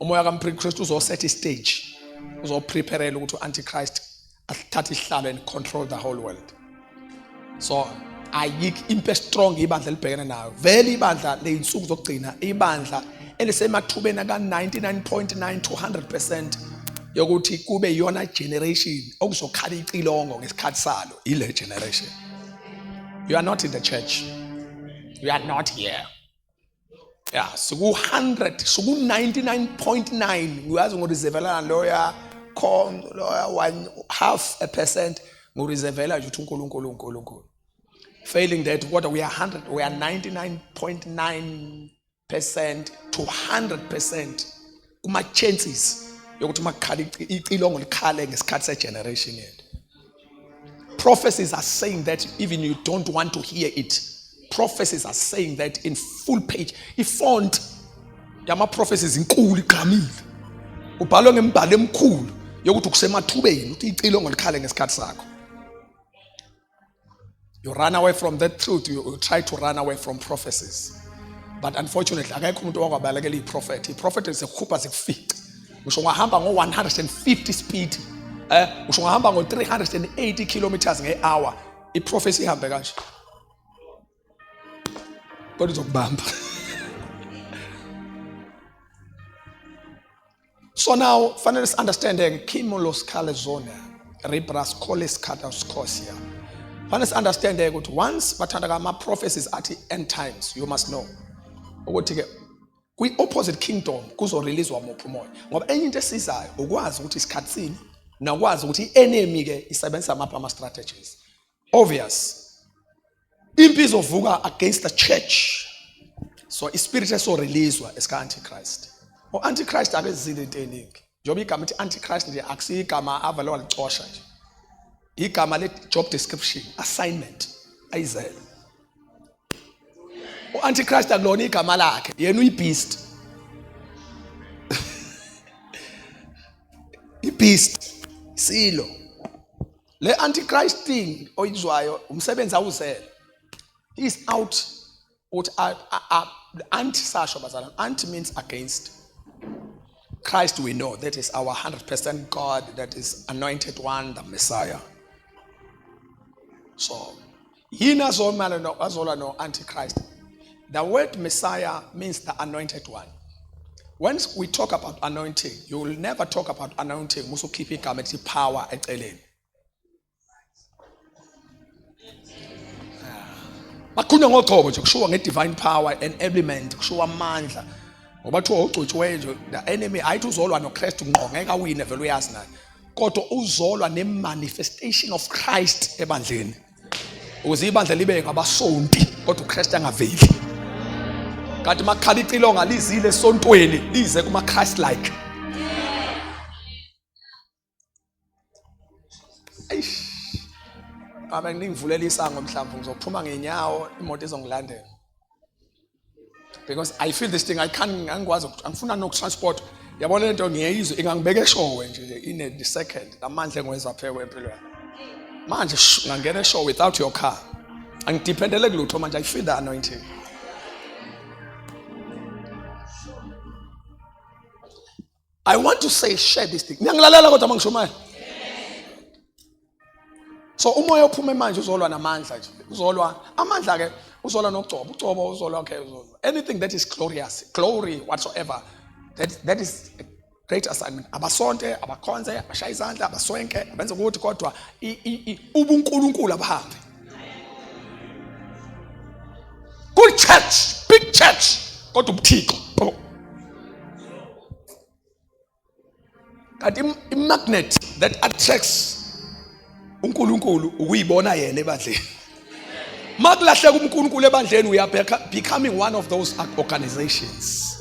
Umoya kaMkristu uzoset istage, uzopreparela ukuthi uAntichrist athathe isihlalo and control the whole world. So ayikho impi strong ibandla libhekene nayo. Vele ibandla leyinsuku zokugcina ibandla elisemathubeni ka 99.9 to 100% yokuthi kube yona generation okuzokhala icilongo ngesikhathi salo ile generation. You are not in the church. You are not here. Yeah, so 100, so 99.9 uyazi ngoreservelana lawyer con lawyer 0.5% ngoreservela nje ukuthi uNkulunkulu. Failing that, what we are 100, we are 99.9% to 100% kuma chances yokuthi makhala icilongo likhale ngesikhathi se generation yethu. Prophecies are saying that even you don't want to hear it. Prophecies are saying that in full page. Ifont yama prophecies inkulu igqamile. Ubhalwe ngembhalo emkhulu yokuthi kusemathubeni ukuthi icilongo likhale ngesikhathi sakho. You run away from that truth, you try to run away from prophecies. But unfortunately, akekho umuntu wakwabalekela iProphet. iProphet isikhupha sikufica. Usho ngahamba ngo 150 speed. Usho ngahamba ngo 380 kilometers nge-hour. iProphecy ihambe kanje. Kodwa izokubamba. So now, finally understanding Kimulos Kalezona, Ribras Kolis Kataskosia. Finally understanding that once batandagama prophecies at the end times, you must know. Ukuthi kwi opposite kingdom kuzo release wa mophumoya. Ngoba enye into esizayo ukwazi ukuthi isikhatsini nakwazi ukuthi enemy ke isebenzisa ama strategies. Obvious. Impi izovuka against the church. So ispirit eso releasewa eska Antichrist. Antichrist akezile into eningi. Njoba igama ithi Antichrist nje akusiyigama avalo walicosha nje. Igama le job description, assignment, ayizele. Antichrist akulona igama lakhe, yena uyibeast. Ibeast silo. Le Antichrist thing oyizwayo umsebenzi awuzele. He is out what anti-sasho bazalwane. Anti means against. Christ we know that is our 100% God, that is anointed one, the Messiah. So, yina zola no Antichrist. The word Messiah means the anointed one. Once we talk about anointing, you will never talk about anointing. Musu keep it power eceleni. Bakhulunywa ngogcobo nje kushuwa nge-divine power and element kushuwa amandla ngoba kuthiwa ugcotshwe nje the enemy ayithi uzolwa noKristu ngqo ngeke awine vele uyazi naye kodwa uzolwa ne-manifestation of Christ ebandleni ukuze ibandla libe ngabasonti kodwa uKristu angaveli kanti makhala icilonga lizile esontweni lize kuma Christ like Abe ngingivulela isango mhlawumbe ngizophuma ngenyawo imoto izongilandela because I feel this thing I can't angikwazi angifuna nokutransport yabona lento ngiyayizwe ingangibeka eshowe nje in a second amandla engiwenza phela empilo yami manje ngangena eshowe without your car angidependele kulutho manje I feel the anointing. I want to say share this thing ngiyangilalela kodwa mangishomayo. So umoya ophuma manje uzolwa namandla nje uzolwa amandla ke uzolwa nogcobo ugcobo uzolwa okay uzolwa anything that is glorious glory whatsoever that is a great assignment abasonte abakhonze abashaya izandla abaswenke abenza ukuthi kodwa ubuNkulunkulu abahambe good church big church kodwa ubuthixo kanti imagnet that attracts uNkulunkulu ukuyibona yena ebandleni makulahleka uNkulunkulu ebandleni we are becoming one of those organizations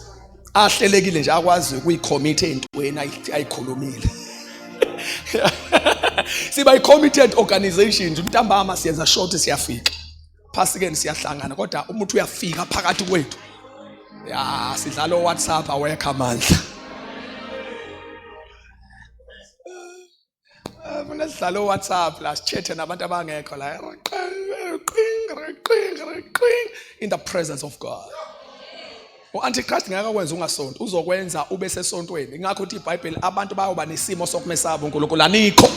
ahlelekile nje akwazi ukuyicommit entweni ayikhulumile siba i-committed organizations ntambama siyenza short siyafika phasi ke siyahlangana kodwa umuntu uyafika phakathi kwethu ya sidlala WhatsApp awekho amandla Mina sidlala WhatsApp la chat nabantu abangekho la in the presence of God. U-Antichrist ngeke akwenza ungasonto, uzokwenza ube sesontweni. Ingakho uthi iBhayibheli abantu bayoba nesimo sokumesaba uNkulunkulu. Anikho.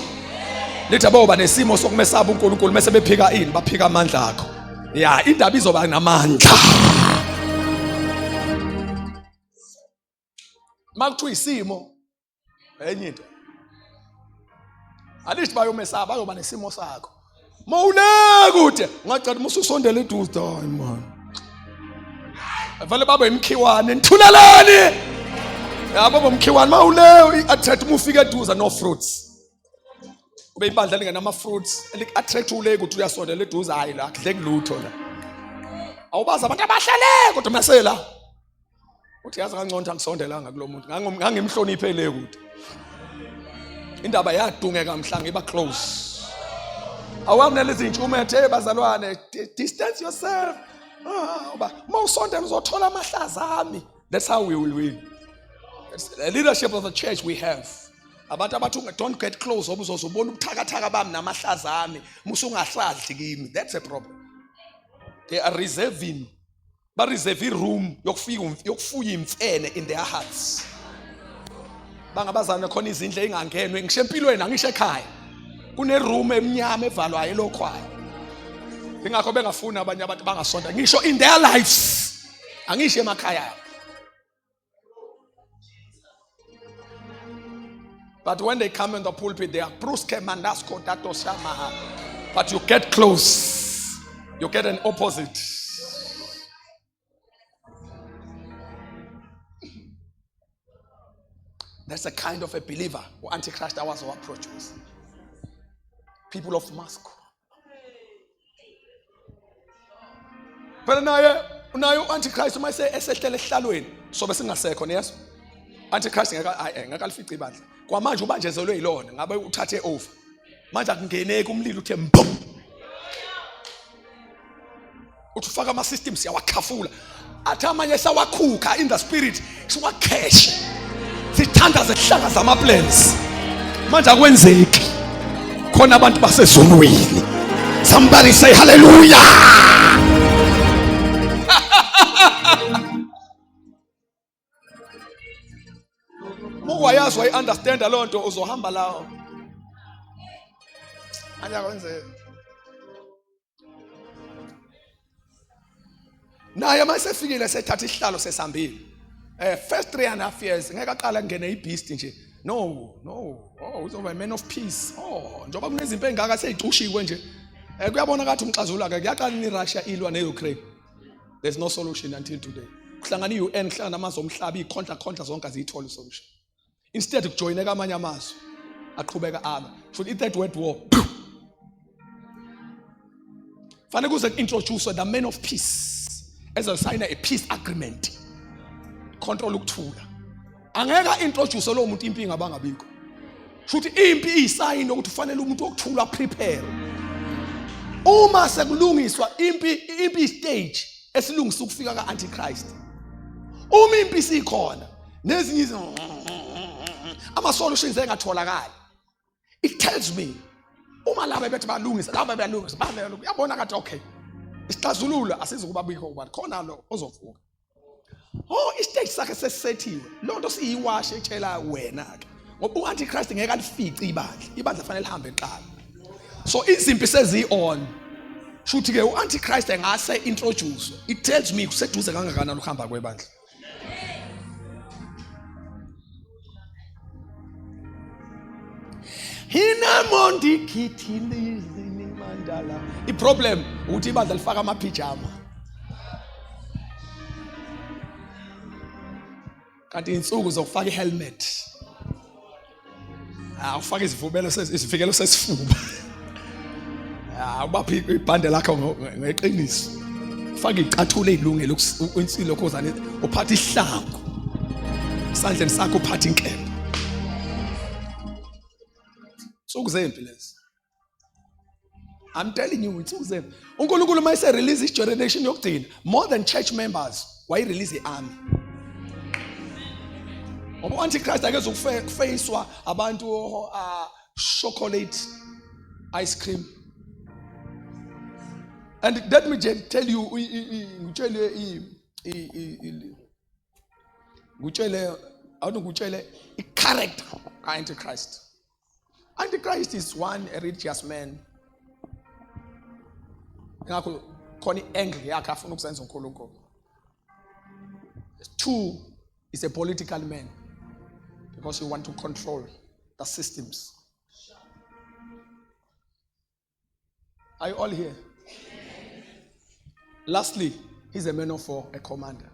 Lithi abayoba nesimo sokumesaba uNkulunkulu bese bephika ini? Baphika amandla akho. Ya, indaba izoba namandla. Makuthiwa isimo enye into. Alithi bayomesaba bayoba nesimo sakho. Mawule kude, ngacela ususondela eduze hayi man. Vale baba imkhiwane nithulelani. Yabo bomkhiwane mawule i-attract uma ufika eduze no fruits. Ube ibandla lingenama fruits eli-attract ule ukuthi uyasondela eduze hayi la akudleki lutho la. Awubaza abantu abahlale kodwa mesela. Uthi yazi kancane angisondelanga kulomuntu. Ngangimhloniphe le kude. Indaba yadungeka mhlanga iba close. Awamnele izintshumethe bazalwane, distance yourself. Mawusondela uzothola amahlaza ami. That's how we will win. That's the leadership of the church we have. Abantu abathi don't get close ngoba uzozobona ubuthakathaka bami namahlaza ami musungahlahli kimi. That's a problem. They are reserving. Ba reserve room yokufuya imfene in their hearts. Bangabazana khona izindle engangenwe ngisho empilweni angisho ekhaya. Kune room emnyama evalwayo elokhwayo. Ingakho bengafuna abanye abantu bangasonda ngisho in their lives. Angisho emakhaya. But when they come in the pulpit they are pruske mandasko dato shama. But you get close. You get an opposite. That's a kind of a believer who Antichrist was our approach was. People of Moscow. But now Antichrist uma esehlele ehlalweni sobe singasekho neyaso. Antichrist ngeke alifice ibandla. Kwamanje ubanjezelwe yilona ngabe uthathe over. Manje akungeneki umlilo uthe mbum. Uthufaka ama systems yawakhafula. Athi amanye sawakhukha in the spirit siwakheshe. Sithanda zehlanga zama plans. Manje akwenzeki. Khona abantu basezonweni. Somebody say hallelujah. Mukwayazi wayi understand lo nto uzohamba lawo. Anya kwenze. Naye masefikile sethatha isihlalo sesambili. First 3.5 years ngeke aqala ngene ibeast nje. No. Oh, uzoba a man of peace. Oh, njoba kunezimpi engaka seyicushiwe nje. Kuyabona kathi umxazula ke kuyaqala iRussia ilwa neUkraine. There's no solution until today. Kuhlangana iUN kuhlangana amazwe omhlaba icontra zonke azithola solution. Instead ukujoineka amanye amazwe aqhubeka aba. Should it that word war. Fanele kuze introduce the man of peace as a sign a peace agreement. Control ukuthula. Angeka introduce lo muntu impi ngabangabikho. Futhi impi isayini ukuthi ufanele umuntu okuthula prepare. Uma sekulungiswa impi stage esilungisa ukufika kaAntichrist. Uma impi sikhona nezinye ama solutions engatholakala. It tells me uma laba bethi balungisa yabona kathi okay. Isixazululo asizukuba bikho kubani khona lo ozovuka. Oh, istage sakhe sesisethiwe. Lo nto siyiwashe etshela wena ke. Ngoba uAntichrist ngeke alifice ibandla fanele lihambe eqala. So izimpi sezi-on. Shuthi ke uAntichrist engase introduce. It tells me kuseduze kangakanani ukuhamba kwebandla. Hina mondi kithini mandala. I-problem ukuthi ibandla lifaka amapijama. Kanti insuku zokufaka ihelmet. Ufaka isivikelo sesifuba. Ubaphi ibhande lakho ngeqiniso. Ufaka icathule ezilungele insilo kozane uphatha ihlangu. Isandleni sakho uphatha inkemba. Insuku zempi lezi. I'm telling you insuku zempi. uNkulunkulu mayese release this generation yokugcina more than church members, why release the army? Ngoba Antichrist akeze ukufacwa abantu chocolate ice cream. And let me tell you Ngutshele awuthi ngutshele I-character ka-Antichrist. Antichrist is one, a religious man. Ngakho khona i-angle yakhe afuna ukusenza uNkulunkulu. Two, is a political man because he want to control the systems. Are you all here? Lastly, he's a man of war, a commander.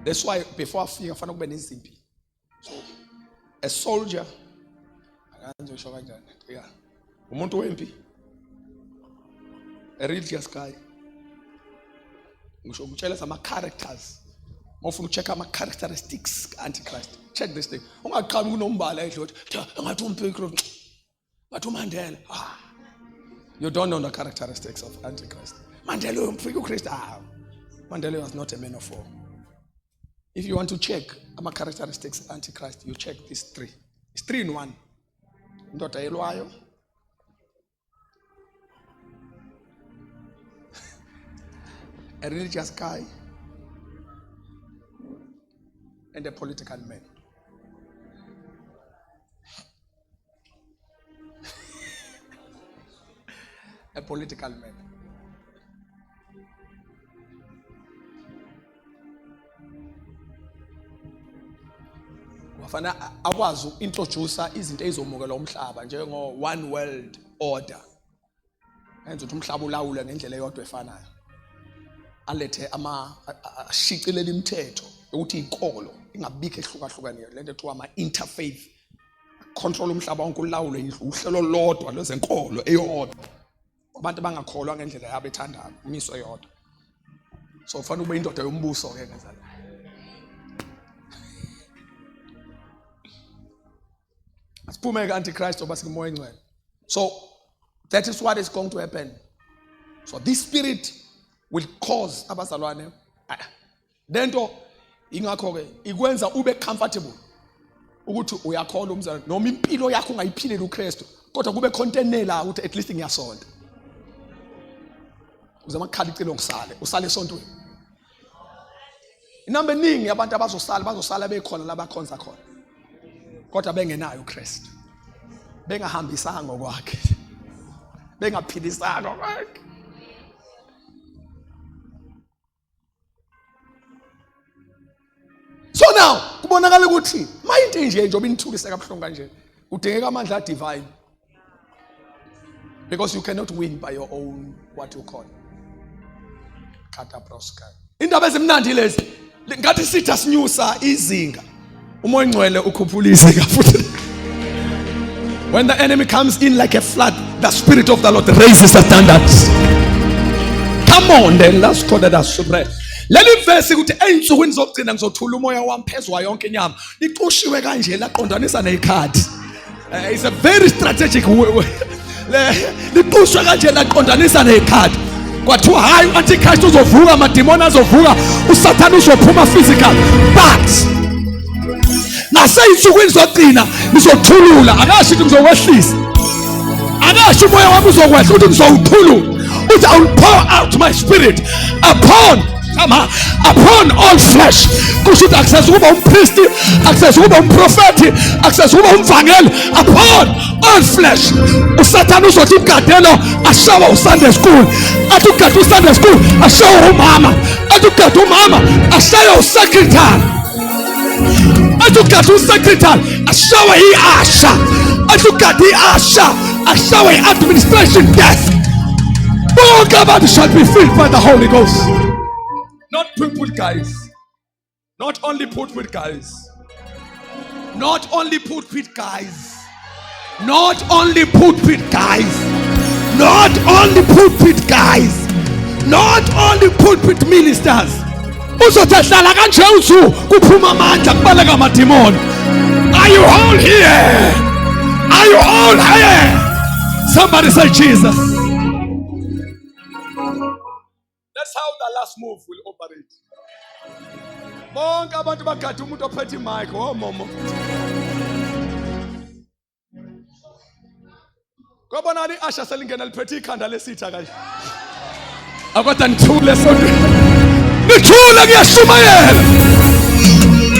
That's why before I feel so a soldier, yeah, a religious guy. We should tell us some characters. Often check out my characteristics, Antichrist. Check this thing. You don't know the characteristics of Antichrist. Mandela was not a man of war. If you want to check my characteristics of Antichrist, you check these three. It's 3 in 1. A religious guy and a political man. A political man. Wafana akwazi uintroduce izinto ezomukela umhlaba njengo one world order. Enza ukuthi umhlaba ulawule ngendlela eyodwa efanayo. Alethe ashicilela imithetho ukuthi inkolo ingabikho ehlukahlukaniyo lento ethiwa ama interfaith control umhlaba wonke ulawule uhlelo lodwa lezenkolo eyodwa. Abantu bangakholwa ngendlela yabo ethandayo imiso eyodwa. So kufanele ube indoda yombuso ke ngezala. Asiphume ka-Antichrist oba simoya engcwele. So that is what is going to happen. So this spirit will cause abazalwane lento ingakho ke ikwenza ube comfortable ukuthi uyakholwa umzalwane noma impilo yakho ungayiphilele uKristu kodwa kube containela ukuthi at least ngiyasonta. Uzama ukukhala icilo ngisale usale esontweni. Inamba eningi abantu bazosala bekhona la bakhonza khona. Kodwa bengenayo uKristu. Bengahambisanga ngokwakhe. Bengaphilisanga ngokwakhe. So now, kubonakala ukuthi mayinto nje njoba inithulise kabuhlungu kanje, udingeka amandla divine. Because you cannot win by your own what you call kataproska. Indaba ezimnandi lezi, ngathi sithi asinyusa izinga. Umoya ngcwele ukhuphula izinga futhi. When the enemy comes in like a flood, the spirit of the Lord raises the standards. Come on then, let's call that as supreme. Leli verse ukuthi einsukwini zokugcina ngizothula umoya wami phezulu yonke inyama iqoshiwe kanje laqondanisa nekhadi. It's a very strategic liqoshwe kanje laqondanisa nekhadi. Kwathiwa hayi uAntichrist uzovuka amademoni azovuka uSathane uzophuma physical but naseyinsukwini zokugcina nizothulula akasho ukuthi ngizokwehlisa akasho umoya wami uzokwehla ukuthi ngizowuthulula uthi I will pour out my spirit upon all flesh. Kushuthi access ukuba umpriest, access ukuba umprofeti, access ukuba umvangeli upon all flesh. uSathane uzothi ugadelo ashawa uSunday school, athi ugada uSunday school ashawa umama, athi ugada umama ashawa usecretary, athi ugada usecretary ashawa iasha, athi ugada iasha ashawa iadministration desk. Bonke abantu shall be filled by the Holy Ghost. Not pulpit guys. Not only pulpit guys. Not only pulpit guys. Not only pulpit guys. Not only pulpit guys. Not only pulpit ministers. Uzohlala kanje uzu kuphuma amandla kubaleka amademoni. Are you all here? Are you all here? Somebody say Jesus. That's how the last move will operate. Bonke abantu bagada umuntu ophethe imic momo. Ngobona iasha selingena liphethe ikhanda lesitha kanje. Akwathi ngithule sonke. Ngithule kuyashumayela.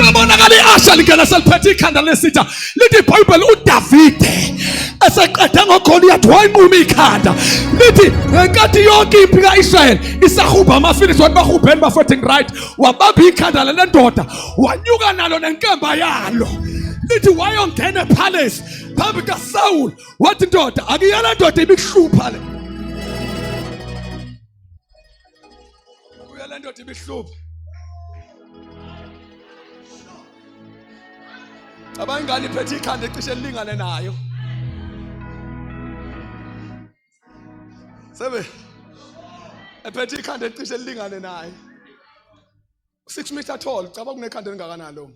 Uyabonakala iasha ligana seliphethe ikhanda lesitha. Lithi iBhayibheli uDavide eseqede ngoGoliath wayinquma ikhanda. Lithi ngenkathi yonke impi kaIsrayeli isahuba amaFilisti wathi bahubheni bafetting right. Wabamba ikhanda lendoda wanyuka nalo nenkemba yalo. Lithi wayongena epalace phambi kaSaul wathi ndoda akuyona ndoda ibikuhlupha le. Uyala ndoda ibikuhlupha. Abangani iphethe ikhanda ecishe lilingane nayo. Sebe ephethe ikhanda ecishe lilingane nayo. 6 meter tall, cabanga kunekhanda elingakanani lo.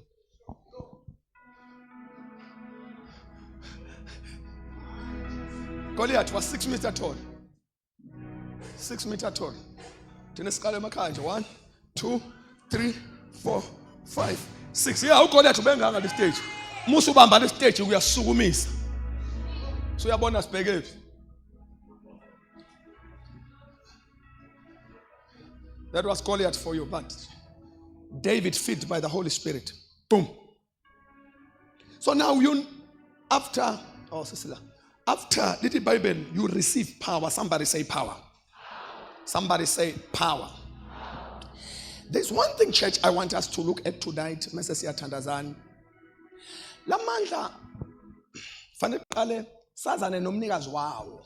Goliath was 6 meter tall. 6 meter tall. Thina siqala emakhaya nje 1 2 3 4 5 6. Yeah, uGoliath ubenganga le stage. Musu ubamba le stage uyasukumisa. So uyabona sibheke phi. That was Goliath for you, but David filled by the Holy Spirit. Boom. So now you, after little Bible, you receive power. Somebody say power. Somebody say power. There's one thing, church, I want us to look at tonight. Message yathandazani. La mandla fanele qale sazane nomnikazi wawo.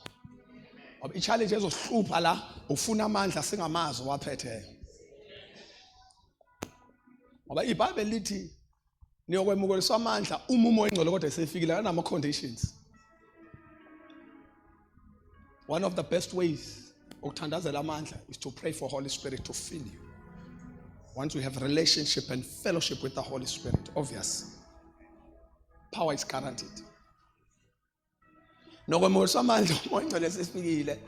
Ngoba i-challenge ezohlupha la ufuna amandla singamazi waphethe. Ngoba iBhayibheli lithi niyokwemukeliswa amandla uma umoya engcwele kodwa esefikile nama conditions. One of the best ways ukuthandazela amandla is to pray for Holy Spirit to fill you. Once you have relationship and fellowship with the Holy Spirit, obvious. Power is guaranteed. Nokwemukeliswa amandla umoya engcwele esefikile.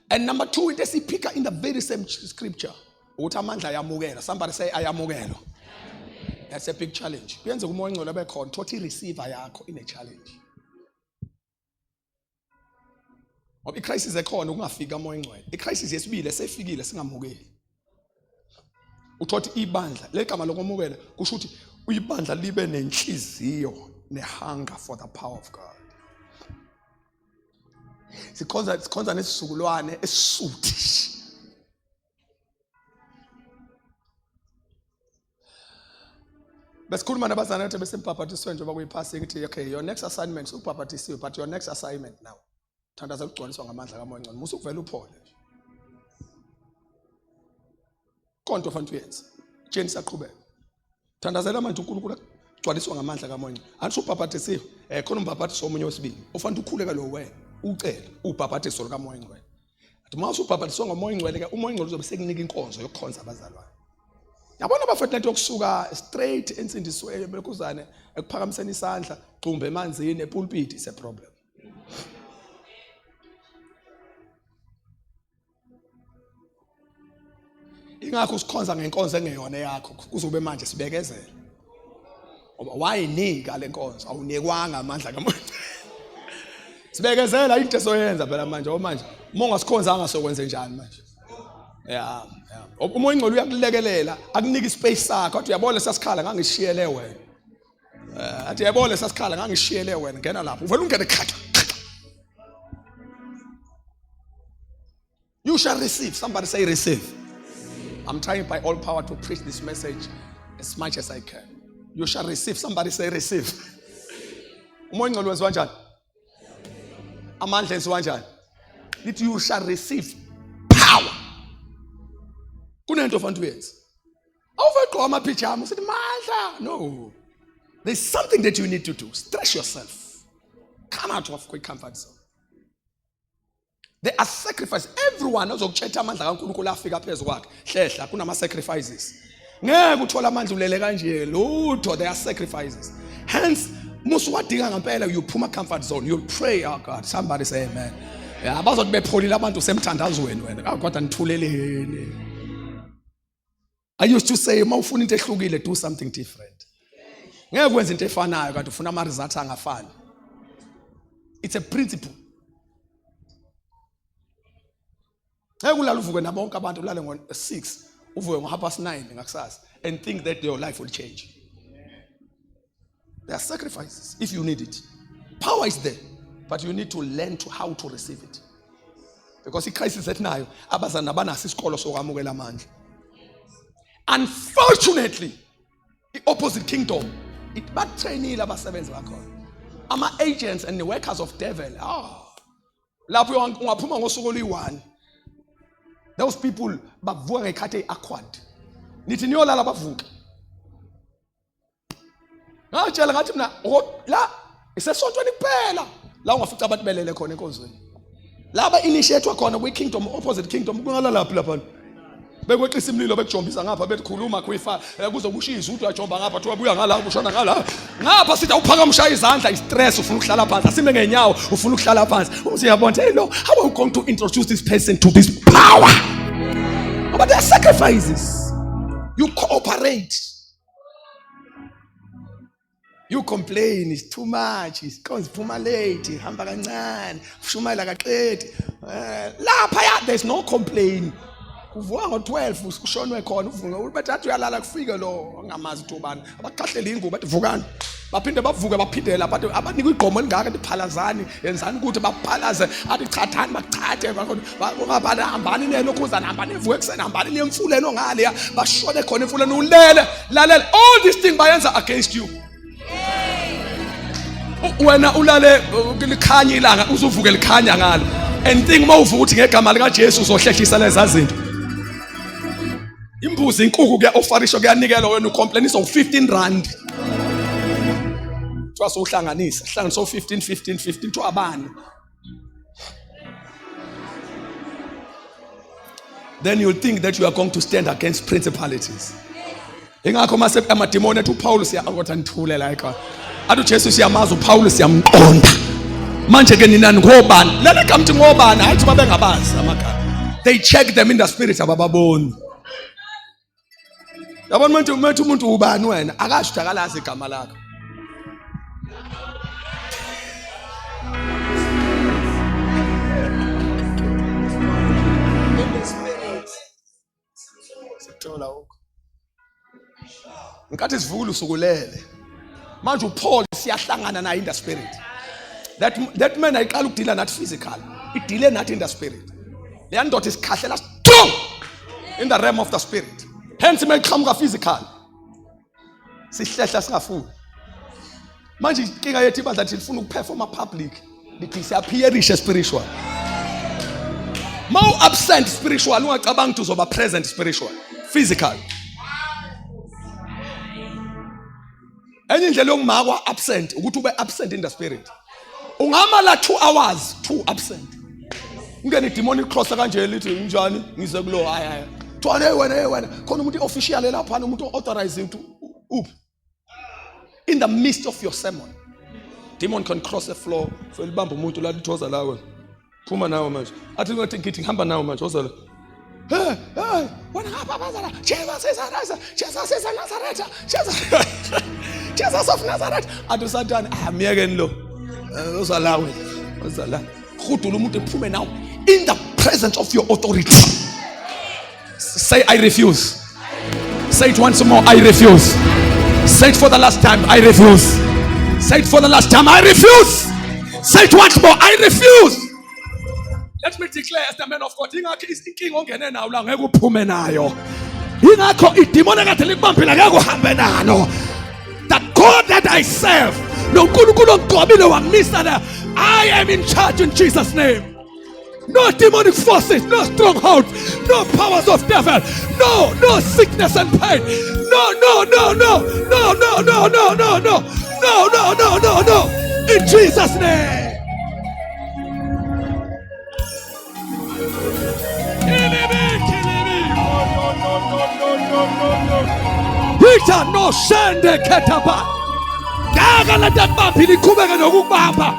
And number 2, it is pick in the very same scripture. Uthi amandla ayamukela. Somebody say ayamukela. That's a big challenge. Kuyenza umoya engcwele abe khona thothi receiver yakho in a challenge. Ngoba icrisis ekhona ukungafika umoya engcwele. Icrisis yesibili esefikile singamukeli. Uthothi ibandla legama lokwamukela kusho ukuthi uyibandla libe nenhliziyo nehunger for the power of God. Sikhonza nesisukulwane esisuthi. Besikhuluma nabazana bethu besempaphathisweni njengoba kuyiphasi ngithi okay, your next assignment ukuphapathisiwe, but your next assignment now thandaza ukugcwaliswa ngamandla kaMoya Ngcwele. Musu kuvela uphole nje. Konto fanele uyenze. Jeni saqhubeka. Thandazela manje uNkulunkulu ukugcwaliswa ngamandla kaMoya Ngcwele. Athi upaphathisiwe, khona umpaphathiso omunye wesibili. Ufanele ukhuleka lo wena, ucela upaphathiso likaMoya Ngcwele. Athi mase upaphathiswa ngaMoya Ngcwele ke uMoya Ngcwele uzobe sekunika inkonzo yokukhonza abazalwane. Yabona abafethu lento yokusuka straight ensindisweni bekuzane ekuphakamiseni isandla, gcumbe emanzini epulpit is a problem. Ingakho usikhonza ngenkonzo engeyona yakho kuzobe manje sibekezela. Ngoba wayinika lenkonzo awunikwanga amandla kaMoya. Sibekezela into esoyenza phela manje manje uma ungasikhonzanga sokwenze njani manje. Yeah. Umoya engcwele uyakulekelela akunika ispace sakho athi uyabona sasikhala ngangishiyele wena. Athi uyabona sasikhala ngangishiyele wena ngena lapho uvela ungene khaka. You shall receive. Somebody say receive. I'm trying by all power to preach this message as much as I can. You shall receive. Somebody say receive. Umoya engcwele wenziwa njani? Amandla enziwa njani? That you shall receive power. Kunento fanele uyenze. Awuvegqoka amapijama usithi mandla. No. There's something that you need to do. Stretch yourself. Come out of quick comfort zone. There are sacrifices. Everyone ozokuthetha amandla kaNkulunkulu afika phezulu kwakhe. Hlehla kunama sacrifices. Ngeke uthola amandla ulele kanje lutho, there are sacrifices. Hence musu wadinga ngempela you phuma comfort zone. You'll pray, oh God. Somebody say amen. Yeah, abazothi bepholile abantu semthandazweni wena. Kodwa nithuleleni. I used to say mawufuna into ehlukile do something different. Ngeke kwenza into efanayo kanti ufuna ama results angafani. It's a principle. Ngeke ulala uvuke nabonke abantu ulale ngo 6 uvuke ngo 9:30 ngakusasa and think that your life will change. There are sacrifices if you need it. Power is there, but you need to learn how to receive it. Because iChrist is nayo abazana banasi isikolo sokwamukela amandla. Unfortunately, the opposite kingdom, it batrainile abasebenzi bakhona. Ama-agents and the workers of devil. Lapho ungaphuma ngosuku oluyi-1. Those people bavuka ngekhathi eyi-awkward. Nithi niyolala bavuka. Ngitshela ngathi mina la isesontweni kuphela la ungafica abantu belele khona enkonzweni. Laba initiate khona kwi-kingdom, opposite kingdom, kungalala laphi lapha. Bekweqisa imlilo bekujombisa ngapha bekhuluma kwifa kuze kushiye izulu uyajomba ngapha thiwa buya ngala ushona ngala ngapha sithi awuphakamisha izandla istress ufuna ukuhlala phansi asime ngenyawo ufuna ukuhlala phansi usiyabona hey lo how are you going to introduce this person to this power? But there are sacrifices. You cooperate. You complain, it's too much, it's cause phuma late, hamba kancane, ushumayela kaqedi. Lapha there's no complain. Uvuka ngo12 ushonwe khona uvuka bethathu uyalala kufike lo ngamazi tobani abaqhahlele ingubo bathi vukani baphinde bavuke baphindela abantu abanika igqomo elingaka liphalazani yenzani ukuthi baphalaze athi chathani bachathe ngabana hambani nelokhuza hambani evuke ekseni hambani nemfuleno ngale bashone khona emfuleni ulele lalela all these things bayenza against you. Wena ulale likhanya ilanga uzuvuke likhanya ngalo and think mawuvuka uthi ngegama lika Jesu uzohlehlisa lezi zinto. Imbuzi inkukhu kuya-ofarisha kuyanikela wena ucomplainisa u-15 kuthiwa sowuhlanganisa hlanganisa u-15 kuthiwa abani. Then you'll think that you are going to stand against principalities. Ingakho mase amademoni ethi uPaulus yakho nithule la ekhaya athi uJesu siyamaza uPaulus siyamqonda manje ke nina ngobani lele kamthi ngobani hayi babe ngabazi amagama. They check them in the spirit abababoni. Yabona umuntu ubani wena akasho ukuthi akalazi igama lakho. Sithola ukho nkathi sivula usukulele manje uPaul siyahlangana naye in the spirit. That man ayiqala ukudila nathi physical, idile nathi in the spirit. Le ndoda isikhahlela strong in the realm of the spirit. Hence meqhamuka physical sihlehla singafuni. Manje inkinga yethu ibandla lithi lifuna ukuperforma public lithi siyapherisha spiritual. Mau absent spiritual ungacabanga ukuthi uzoba present spiritual physical. Enye indlela yokumakwa absent ukuthi ube absent in the spirit. Ungama la 2 hours 2 absent. Ungene demonic cross kanje lithi njani ngize kulo hayi Twane wena khona umuntu official lapha umuntu authorize ukuthi up in the midst of your sermon demon can cross the floor so libamba umuntu la lithoza la wena phuma nawe manje athi ngathi ngithi ngihamba nawe manje ozala hey wena ngapha bazala Jesus of Nazareth athi Satan miyekeni lo ozala wena ozala khudula umuntu ephume nawe in the presence of your authority. Say I refuse. Say it once more, I refuse. Say it for the last time, I refuse. Say it for the last time, I refuse. Say it once more, I refuse. Let me declare as the man of God, ingakho inkinga ongene nawo la ngeke uphume nayo. Ingakho idemon ekade likubambile ngeke uhambe nalo. The God that I serve, no uNkulunkulu ongqobile wamisa la. I am in charge in Jesus' name. No demonic forces, no strongholds, no powers of devil, no sickness and pain. No. In Jesus' name. Rita no shende ketaba. Daga la dabambi likubeka nokubamba.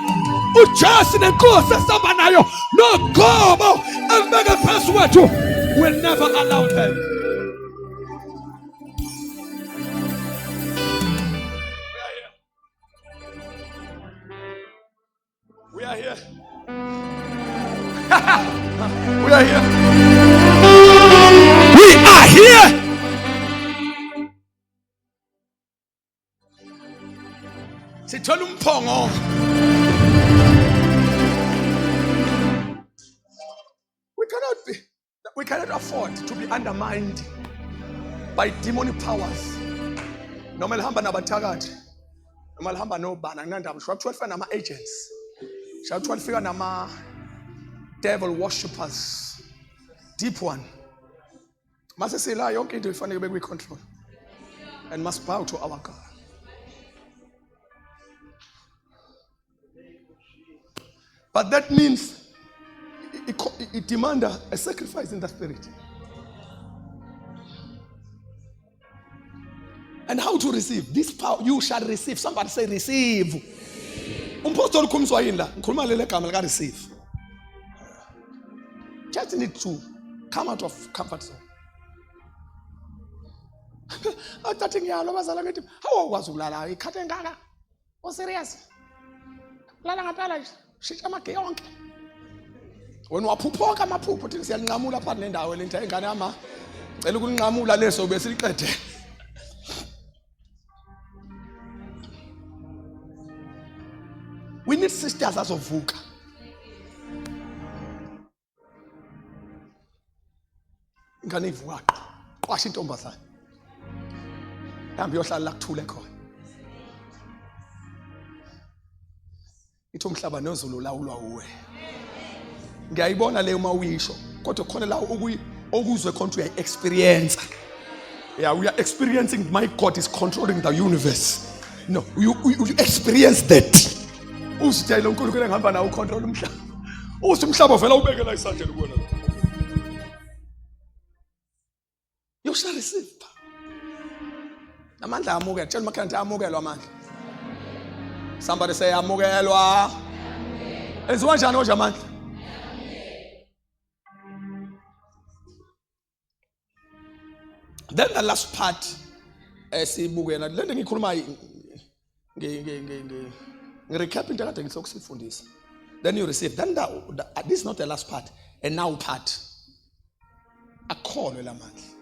Ujesu nenkosi esihamba nayo nogobo elibeke phezu kwethu will never allow them. We are here. We are here. We are here. Sithola umphongo. We cannot afford to be undermined by demonic powers. Noma lihamba nabathakathi, noma lihamba nobana nginandaba shwa kuthiwa lifana nama agents. Shwa kuthiwa lifika nama devil worshippers. Deep one. Mase sila yonke into ifanele kube control. And must bow to our God. But that means it demands a sacrifice in the spirit. And how to receive? This power you shall receive. Somebody say receive. Umpostoli khumzwa yini la? Ngikhuluma lele gama lika receive. Just need to come out of comfort zone. Akuthathi ngiyalo bazala ngithi hawu ukwazi ukulala ikhathe ngaka. O serious? Lala ngaphala shisha amage yonke. Wena waphuphoka amaphupho uthi siyalinqamula phakathi nendawo lento engane yama. Cela ukulinqamula leso bese liqede. We need sisters azovuka. Ingane ivuka qwasha intombazana. Hambe yohlala la kuthule khona. Ithi umhlaba nozulu lawulwa uwe. Ngiyayibona leyo mawuyisho kodwa khona la okuzwe khona uya experience. Yeah, we are experiencing my God is controlling the universe. No, you experience that. Usitayela uNkulunkulu engihamba nawo ucontrol umhlaba. Uthi umhlaba vela ubekela isandla ukubona. You shall receive. Amandla amukela. Tell my client amukelwa amandla. Somebody say amukelwa. Enziwa njani oje amandla? Then the last part sibukena lento ngikhuluma recap into kade ngisokusifundisa. Then you receive. Then this is not the last part. And now part. Akholwe lamandla.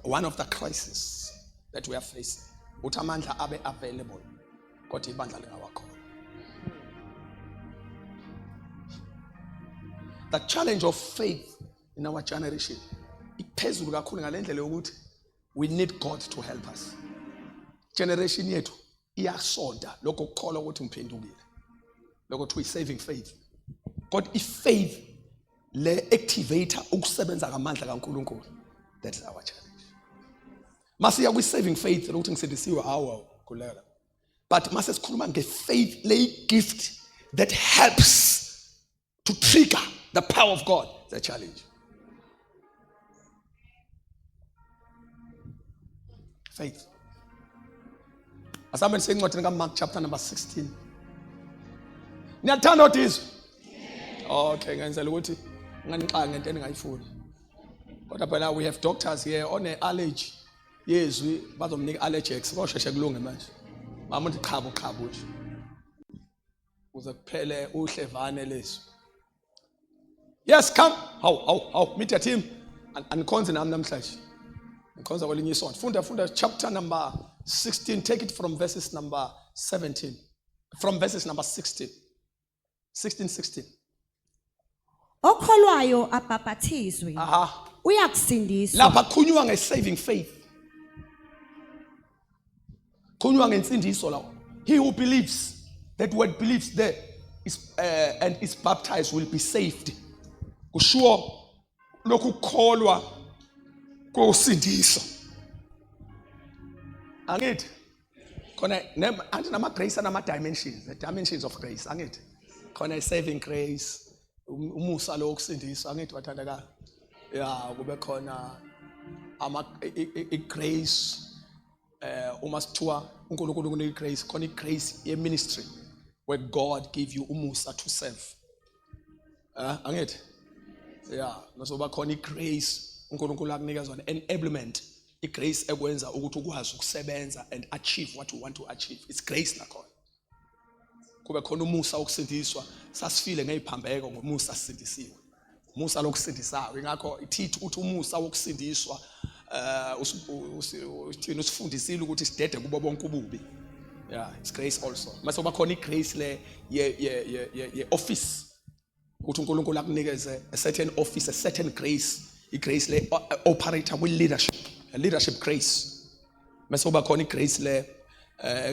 One of the crises that we are facing. Uthi amandla abe available. Kodwa ibandla lingawakho. The challenge of faith in our generation iphezulu kakhulu ngalendlela yokuthi we need God to help us. Generation yethu iyasonda lokho ukukholwa ukuthi ngiphendukile. Lokho kuthiwa saving faith. God faith le activator ukusebenza ngamandla kaNkulunkulu. That is our challenge. Masiya kwi saving faith ukuthi ngisindisiwe hawo kulela. But mase sikhuluma ngefaith le gift that helps to trigger the power of God. The challenge. Faith. Asambe sengincwadi kaMark chapter number 16. Niyathanda udizwe? Okay, ngenzela ukuthi nganixaka ngento engayifuni. Kodwa phela we have doctors here on allergy. Yezwi bazomnika allergex kosheshe kulunge manje. Mama uthi qhabo nje. Uze kuphele uhlevane leso. Yes, come. How meet your team. Anikhonze nami namhlanje. Ngikhonza kwelinye isonto. Funda chapter number 16. Take it from verses number 17. From verses number 16. 16. Okholwayo abhaphathizwe. Uyakusindiswa. Lapha kukhulunywa nge-saving faith. Kukhulunywa ngensindiso lawo. He who believes, that word believes there is and is baptized will be saved. Kusho lokhu kukholwa kosindiso. Angithi khona anti nama grace and nama dimensions, the dimensions of grace. Angithi khona saving grace, umusa lo wokusindiswa. Angithi wathandeka. Yeah, kube khona ama grace uma sithiwa uNkulunkulu kunika grace, khona grace ye ministry where God give you umusa to serve. Angithi yeah, masoba khona grace uNkulunkulu akunika zona enablement, igrace ekwenza ukuthi ukwazi ukusebenza and achieve what you want to achieve. It's grace nakhona. Kube khona umusa wokusindiswa, sasifile ngeziphambeko ngomusa sisindisiwe. Umusa lokusindisayo ingakho ithithi uthi umusa wokusindiswa uthini usifundisile ukuthi sidede kubo bonke ububi. Yeah, it's grace also. Mase kuba khona igrace le ye office. Ukuthi uNkulunkulu akunikeze a certain office, a certain grace. Igrace le operator with leadership, a leadership grace. Mase kuba khona igrace le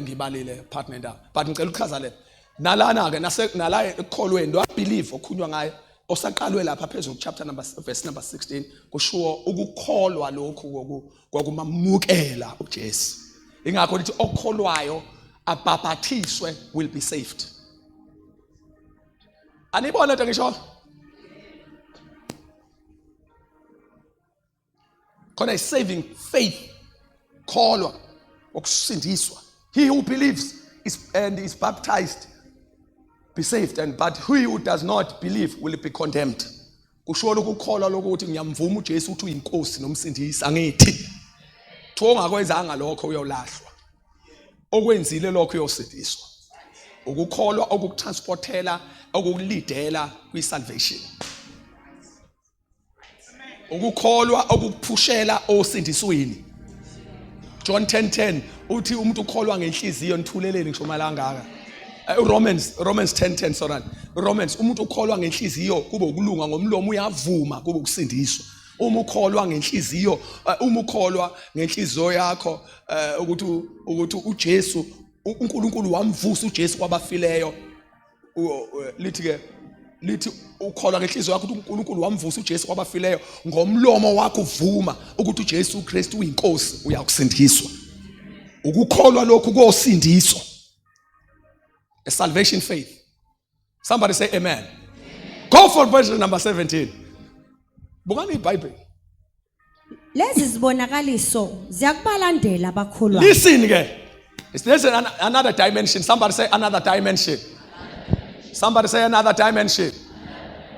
ngibalile partner nda. But ngicela ukuchaza le. Nalana ke nala ekholweni lo believe okhunywa ngayo osaqalwe lapha phezulu chapter number verse number 16 kushiwo ukukholwa lokhu kokumamukela uJesu. Ingakho lithi okholwayo abaphathiswe will be saved. Anibona nto ngisho? Khona is saving faith. Kholwa okusindiswa. He who believes is baptized be saved, but he who does not believe will be condemned. Kusho ukukholwa lokuthi ngiyamvuma uJesu uthi uyinkosi nomsindisi angithi. Thongakwenzanga lokho uyolahlwa. Okwenzile lokho uyosindiswa. Ukukholwa okukutransportela okukulidela kwisalvation. Ukukholwa okukuphushela osindisweni. John 10:10 uthi umuntu ukholwa ngenhliziyo nithuleleni ngisho malangaka. Romans 10:10 sorry. Romans umuntu ukholwa ngenhliziyo kube ukulunga ngomlomo uyavuma kube ukusindiswa. Uma ukholwa ngenhliziyo yakho ukuthi uJesu uNkulunkulu wamvusa uJesu kwabafileyo lithi ukholwa ngenhliziyo yakho ukuthi uNkulunkulu wamvusa uJesu kwabafileyo ngomlomo wakho uvuma ukuthi uJesu uKristu uyinkosi uyakusindiswa. Ukukholwa lokhu kosindiswa. A salvation faith. Somebody say amen. Go for verse number 17. Bukani iBhayibheli. Lezi zibonakaliso ziyakubalandela abakholwayo. Listen ke. There's another dimension. Somebody say another dimension. Somebody say another dimension.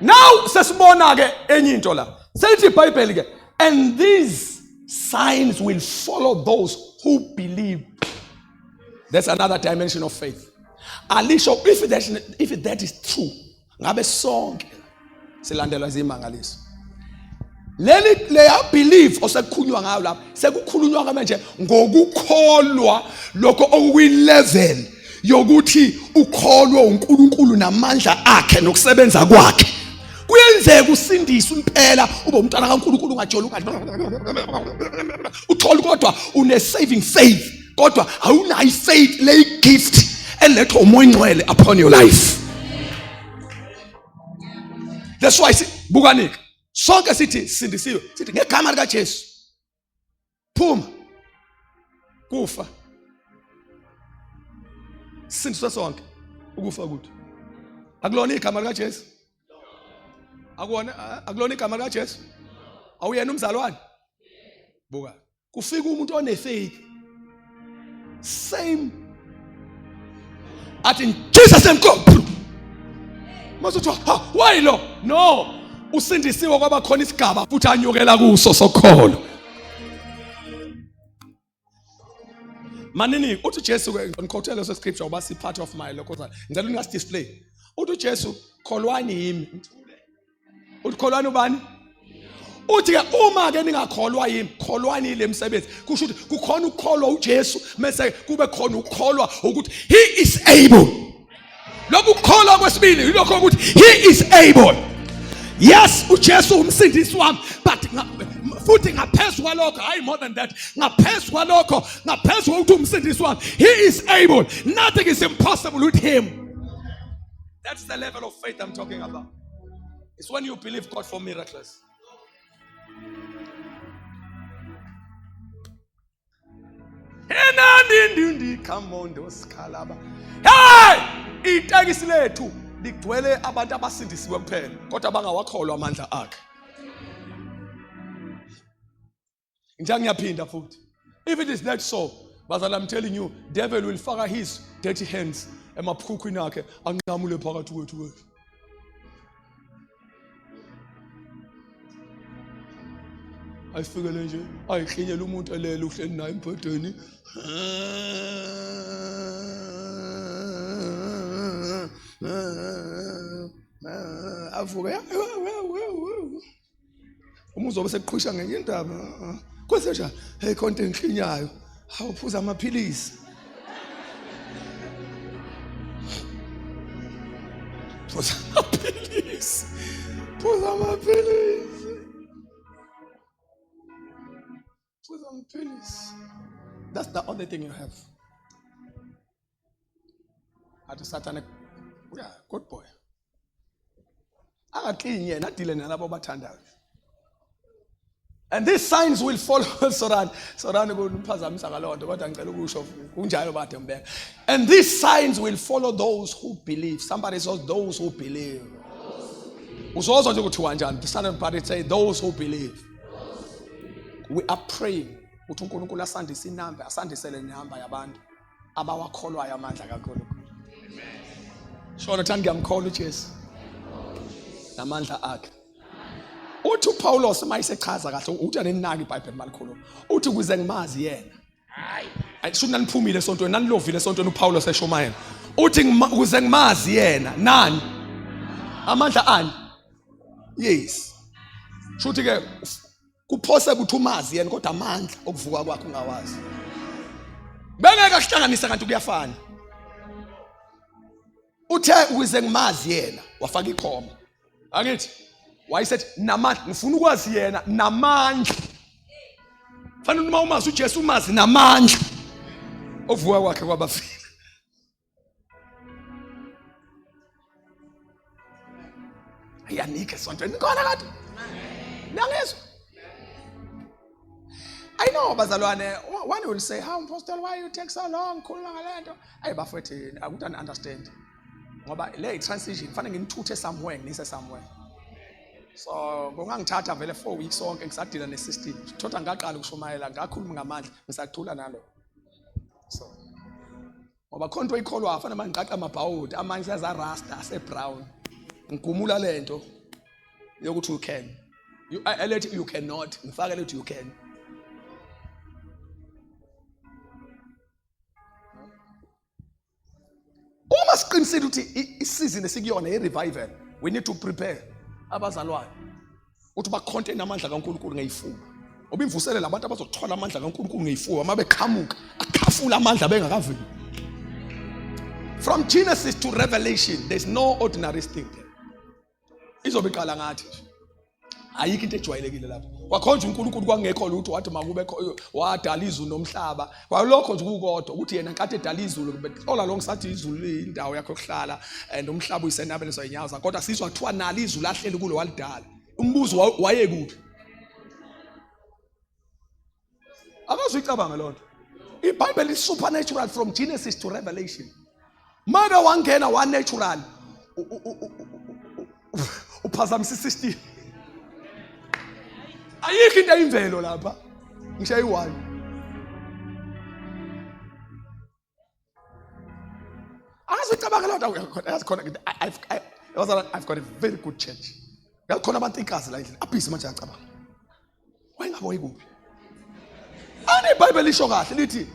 Now sesibona ke enye into la. Seyithi iBhayibheli ke, and these signs will follow those who believe. That's another dimension of faith. Alisho if that is true, ngabe sonke silandelwa izimangaliso. Leya belief osekukhulunywa ngayo lapha sekukhulunywa manje ngokukholwa lokho okuyi-level yokuthi ukholwa uNkulunkulu namandla akhe nokusebenza kwakhe. Kuyenzeka usindiswe impela ube umntwana kaNkulunkulu ungajola uthola kodwa une saving faith kodwa awunayo faith le gift elethwa umoya ngcwele upon your life. That's why bukanika sonke sithi sindisiwe sithi ngegama lika Jesu phuma kufa sindiswe sonke ukufa kuthi akulona igama lika Jesu akulona igama lika Jesu awuyena umzalwane buka kufika umuntu one faith same at in Jesus name go masuthi why lo no usindisiwe kwaba khona isigaba futhi anyukela kuso sokholo. Manini uthi Jesu ngikhothela leso scripture uba si part of my lokho ngicela ungasi display uthi Jesu kholwani yimi uthi kholwani ubani uthi ke uma ke ningakholwa yimi kholwani ile msebenzi kusho ukuthi kukhona ukukholwa uJesu mase kube khona ukukholwa ukuthi he is able. Lokhu kukholwa kwesibili yilokho ukuthi he is able. Yes, uJesu umsindisi wami but futhi ngaphezulu kwalokho hayi more than that ngaphezulu kwalokho ngaphezulu ukuthi umsindisi wami he is able. Nothing is impossible with him. That's the level of faith I'm talking about. It's when you believe God for miracles. Come on those kalaba. Hey! Itekisi lethu ligcwele abantu abasindisiwe kuphela kodwa abangawakholwa amandla akhe. Njalo ngiyaphinda futhi. If it is that so, but I'm telling you, devil will fire his dirty hands emaphukhwini akhe anqamule phakathi kwethu. Ayifikele nje ayikhinyela umuntu elele uhleli naye embhedeni. Avuka umuzobe seqhwisha ngenye indaba kwese nje hey konke engikhinyayo awuphuza amaphilisi Phuza amaphilisi. Phuza amaphilisi. Phuza amaphilisi. That's the only thing you have. Athi Satan, yeah, good boy. Akaklini yena adile nalabo bathandayo. And these signs will follow Soran kuphazamisa ngalonto kodwa ngicela ukusho kunjalo bade mbeka. And these signs will follow those who believe. Somebody says those who believe. Uzozwa nje ukuthi kanjani. The standard party say those who believe. We are praying ukuthi uNkulunkulu asandise inamba, asandisele inamba yabantu abawakholwayo amandla kaNkulunkulu. Amen. Shona thani ngiyamkholwa uJesu. Namandla akhe. Uthi uPaulos mayisechaza kahle uthi aninaki iBhayibheli malikhulu. Uthi kuze ngimazi yena. Hayi. Ayisho naniphumile esontweni nanilovile esontweni uPaulos eshomayela. Uthi kuze ngimazi yena nani? Amandla ani? Yes. Shuthi ke kuphose ukuthi umazi yena kodwa amandla okuvuka kwakhe ungawazi. Bengeke akuhlanganise kanti kuyafana. Uthe ukuze ngimazi yena wafaka ikhoma. Angithi wayesethi namandla ngifuna ukwazi yena namandla. Fanele uma umazi uJesu umazi namandla okuvuka kwakhe kwabafile. Ayanike esontweni khona kade. Nangizwa. I know bazalwane, one will say, how Apostle, why you take so long? Khuluma ngalento. Ayi bafethu, I wouldn't understand. Ngoba le transition fanele ngimthuthe somewhere ngise somewhere. So ngongangithatha vele 4 weeks sonke ngisadila ne-system. Thotha ngaqala ukushumayela ngakhuluma ngamandla ngisakuthula nalo. So ngoba khonto ikholwa fanele mangiqaqa amabhawudi amanye seza rasta ase brown. Ngigumula lento yokuthi you can. I let you cannot. Ngifake lethi you can. Uma siqinisile ukuthi isizini esikuyona i-revival, we need to prepare abazalwane ukuthi bakhonte namandla kaNkulunkulu ngeyifuba. Oba imvuselele abantu abazothola amandla kaNkulunkulu ngeyifuba mabe qhamuka akhafula amandla bengakaveli. From Genesis to Revelation, there's no ordinary thing there. Izobe iqala ngathi ayikho into ejwayelekile lapha. Kwakhonje uNkulunkulu kwangekho lutho wathi makube wadala izulu nomhlaba. Kwalokho nje kukodwa ukuthi yena nkathi edala izulu all along sathi izulu indawo yakho yokuhlala and umhlaba uyisenabelezwa inyawo zakhe. Kodwa sizwa kuthiwa nalo izulu ahleli kulo walidala. Umbuzo waye kuphi? Akazuyicabanga lonto. iBhayibheli is supernatural from Genesis to Revelation. Maka wangena wa natural. Uphazamisa system. Ayikho into eyimvelo lapha. Ngisho ayi1. Azicabanga lonto I've got a very good church. Yakhona abantu inkazi la endlini abhizi manje yacabanga. Wayengabo yikuphi? iBhayibheli isho kahle lithi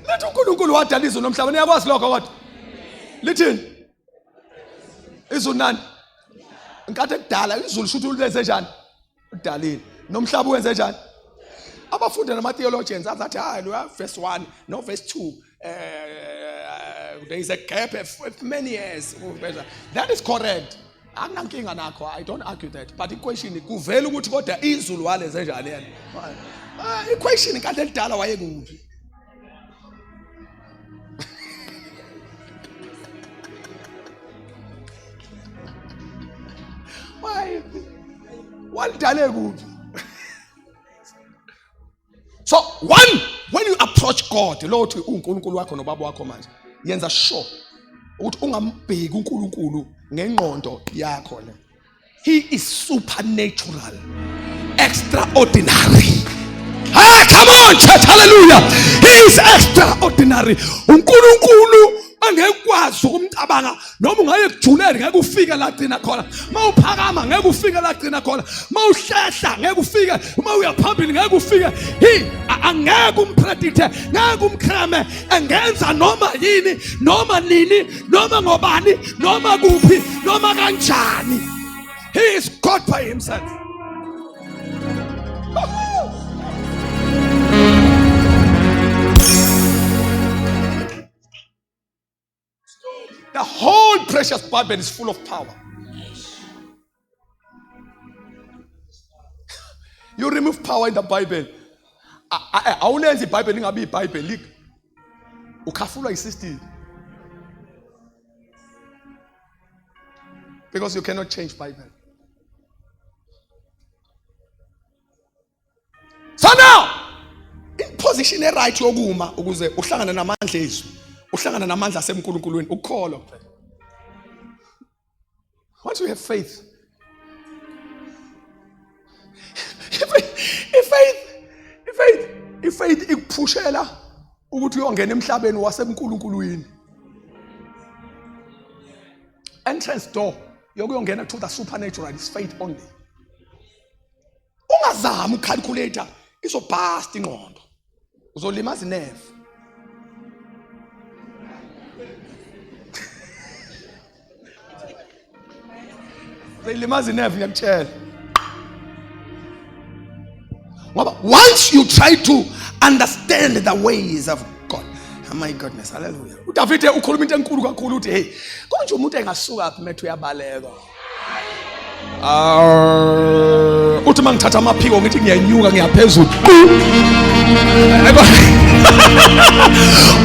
lethi uNkulunkulu wadala izulu nomhlaba. Niyakwazi lokho kodwa? Lithini? Izulu nani? Inkathi ekudala izulu shuthu lenze njani? Udalile. Nomhlaba wenze njani? Abafundi nama theologians azathi hayi lo verse 1 no verse 2 there is a gap of many years. That is correct. Akunankinga nakho. I don't argue that. But equation kuvela ukuthi kodwa izulu walenze njani yena? Equation inkathi edala wayekuphi? Why? Walidale kuphi? So one, when you approach God, lo uthi uNkulunkulu wakho nobaba wakho manje, yenza sure ukuthi ungambheki uNkulunkulu ngengqondo yakho le. He is supernatural, extraordinary. Ah, come on, church, hallelujah. He is extraordinary. uNkulunkulu angekwazi ukumcabanga noma ungaye kujulele ngeke ufike la gcina khona. Mawuphakama ngeke ufike la gcina khona. Mawuhlehla ngeke ufike. Uma uya phambili ngeke ufike. Angeke umpredicte, ngeke umkrame, engenza noma yini, noma nini, noma ngobani, noma kuphi, noma kanjani. He is God by himself. The whole precious Bible is full of power. You remove power in the Bible. Awulenzi iBible ingabi iBible. Ukhafulwa isystem. Because you cannot change Bible. So now, in position right yokuma ukuze uhlangana namandla ezwi, uhlangana namandla asemkhulukulweni ukukholwa kuphela. Once you have faith, faith ikuphushela ukuthi uyongena emhlabeni wasemkhulukulweni. Entrance door yokuyongena to the supernatural is faith only. Ungazama ucalculator izobhast ingqondo. Uzolimaza inerve. Uzolimaza inerve ngiyakutshela. Once you try to understand the ways of God. Oh my goodness, hallelujah. uDavid ukhuluma into enkulu kakhulu uthi hey, konje umuntu engasuka phi methu uyabaleka. Uthi mangithatha amaphiko ngithi ngiyanyuka ngiyaphezulu.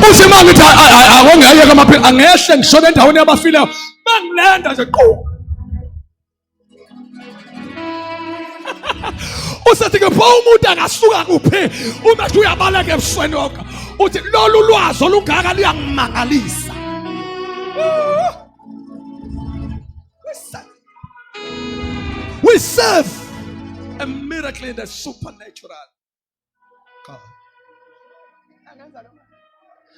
Uthi mangithi akongeyeke amaphiko angehle ngishobe endaweni yabafileyo. Mangilenda nje qhu. Usethi ke pho umuntu angasuka kuphi uma ethi uyabaleka ebusweni wakho. Uthi lolu lwazi olungaka liyangimangalisa. We serve a miracle in the supernatural God.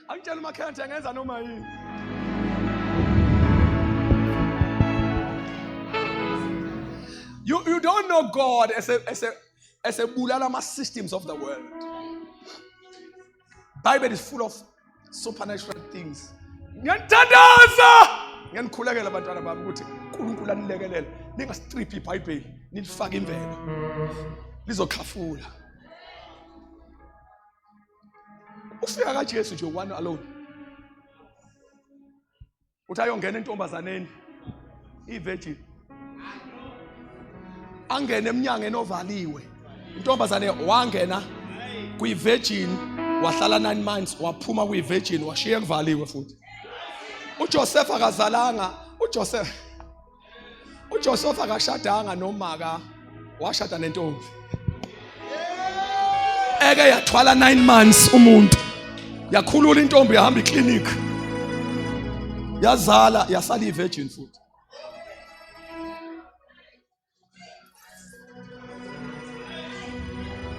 Angitshela uMakhanda angenza noma yini. You don't know God as a bulala ma systems of the world. Bible is full of supernatural things. Ngiyathandaza. Ngiyanikhulekela abantwana bami ukuthi uNkulunkulu anilekelele. Ningastrip iBible, nilifake imvelo. Lizokhafula. Ufika kaJesu nje one alone. Uthi ayongena entombazaneni ivirgin. Angene eminyango enovaliwe. Intombazane wangena kuyivirgin wahlala 9 months waphuma kuyivirgin washiya kuvaliwe futhi. uJoseph akazalanga, uJoseph akashadanga nomaka, washada nentombi. Eke yathwala 9 months umuntu. Yakhulula intombi yahamba iclinic. Yazala yasala ivirgin futhi.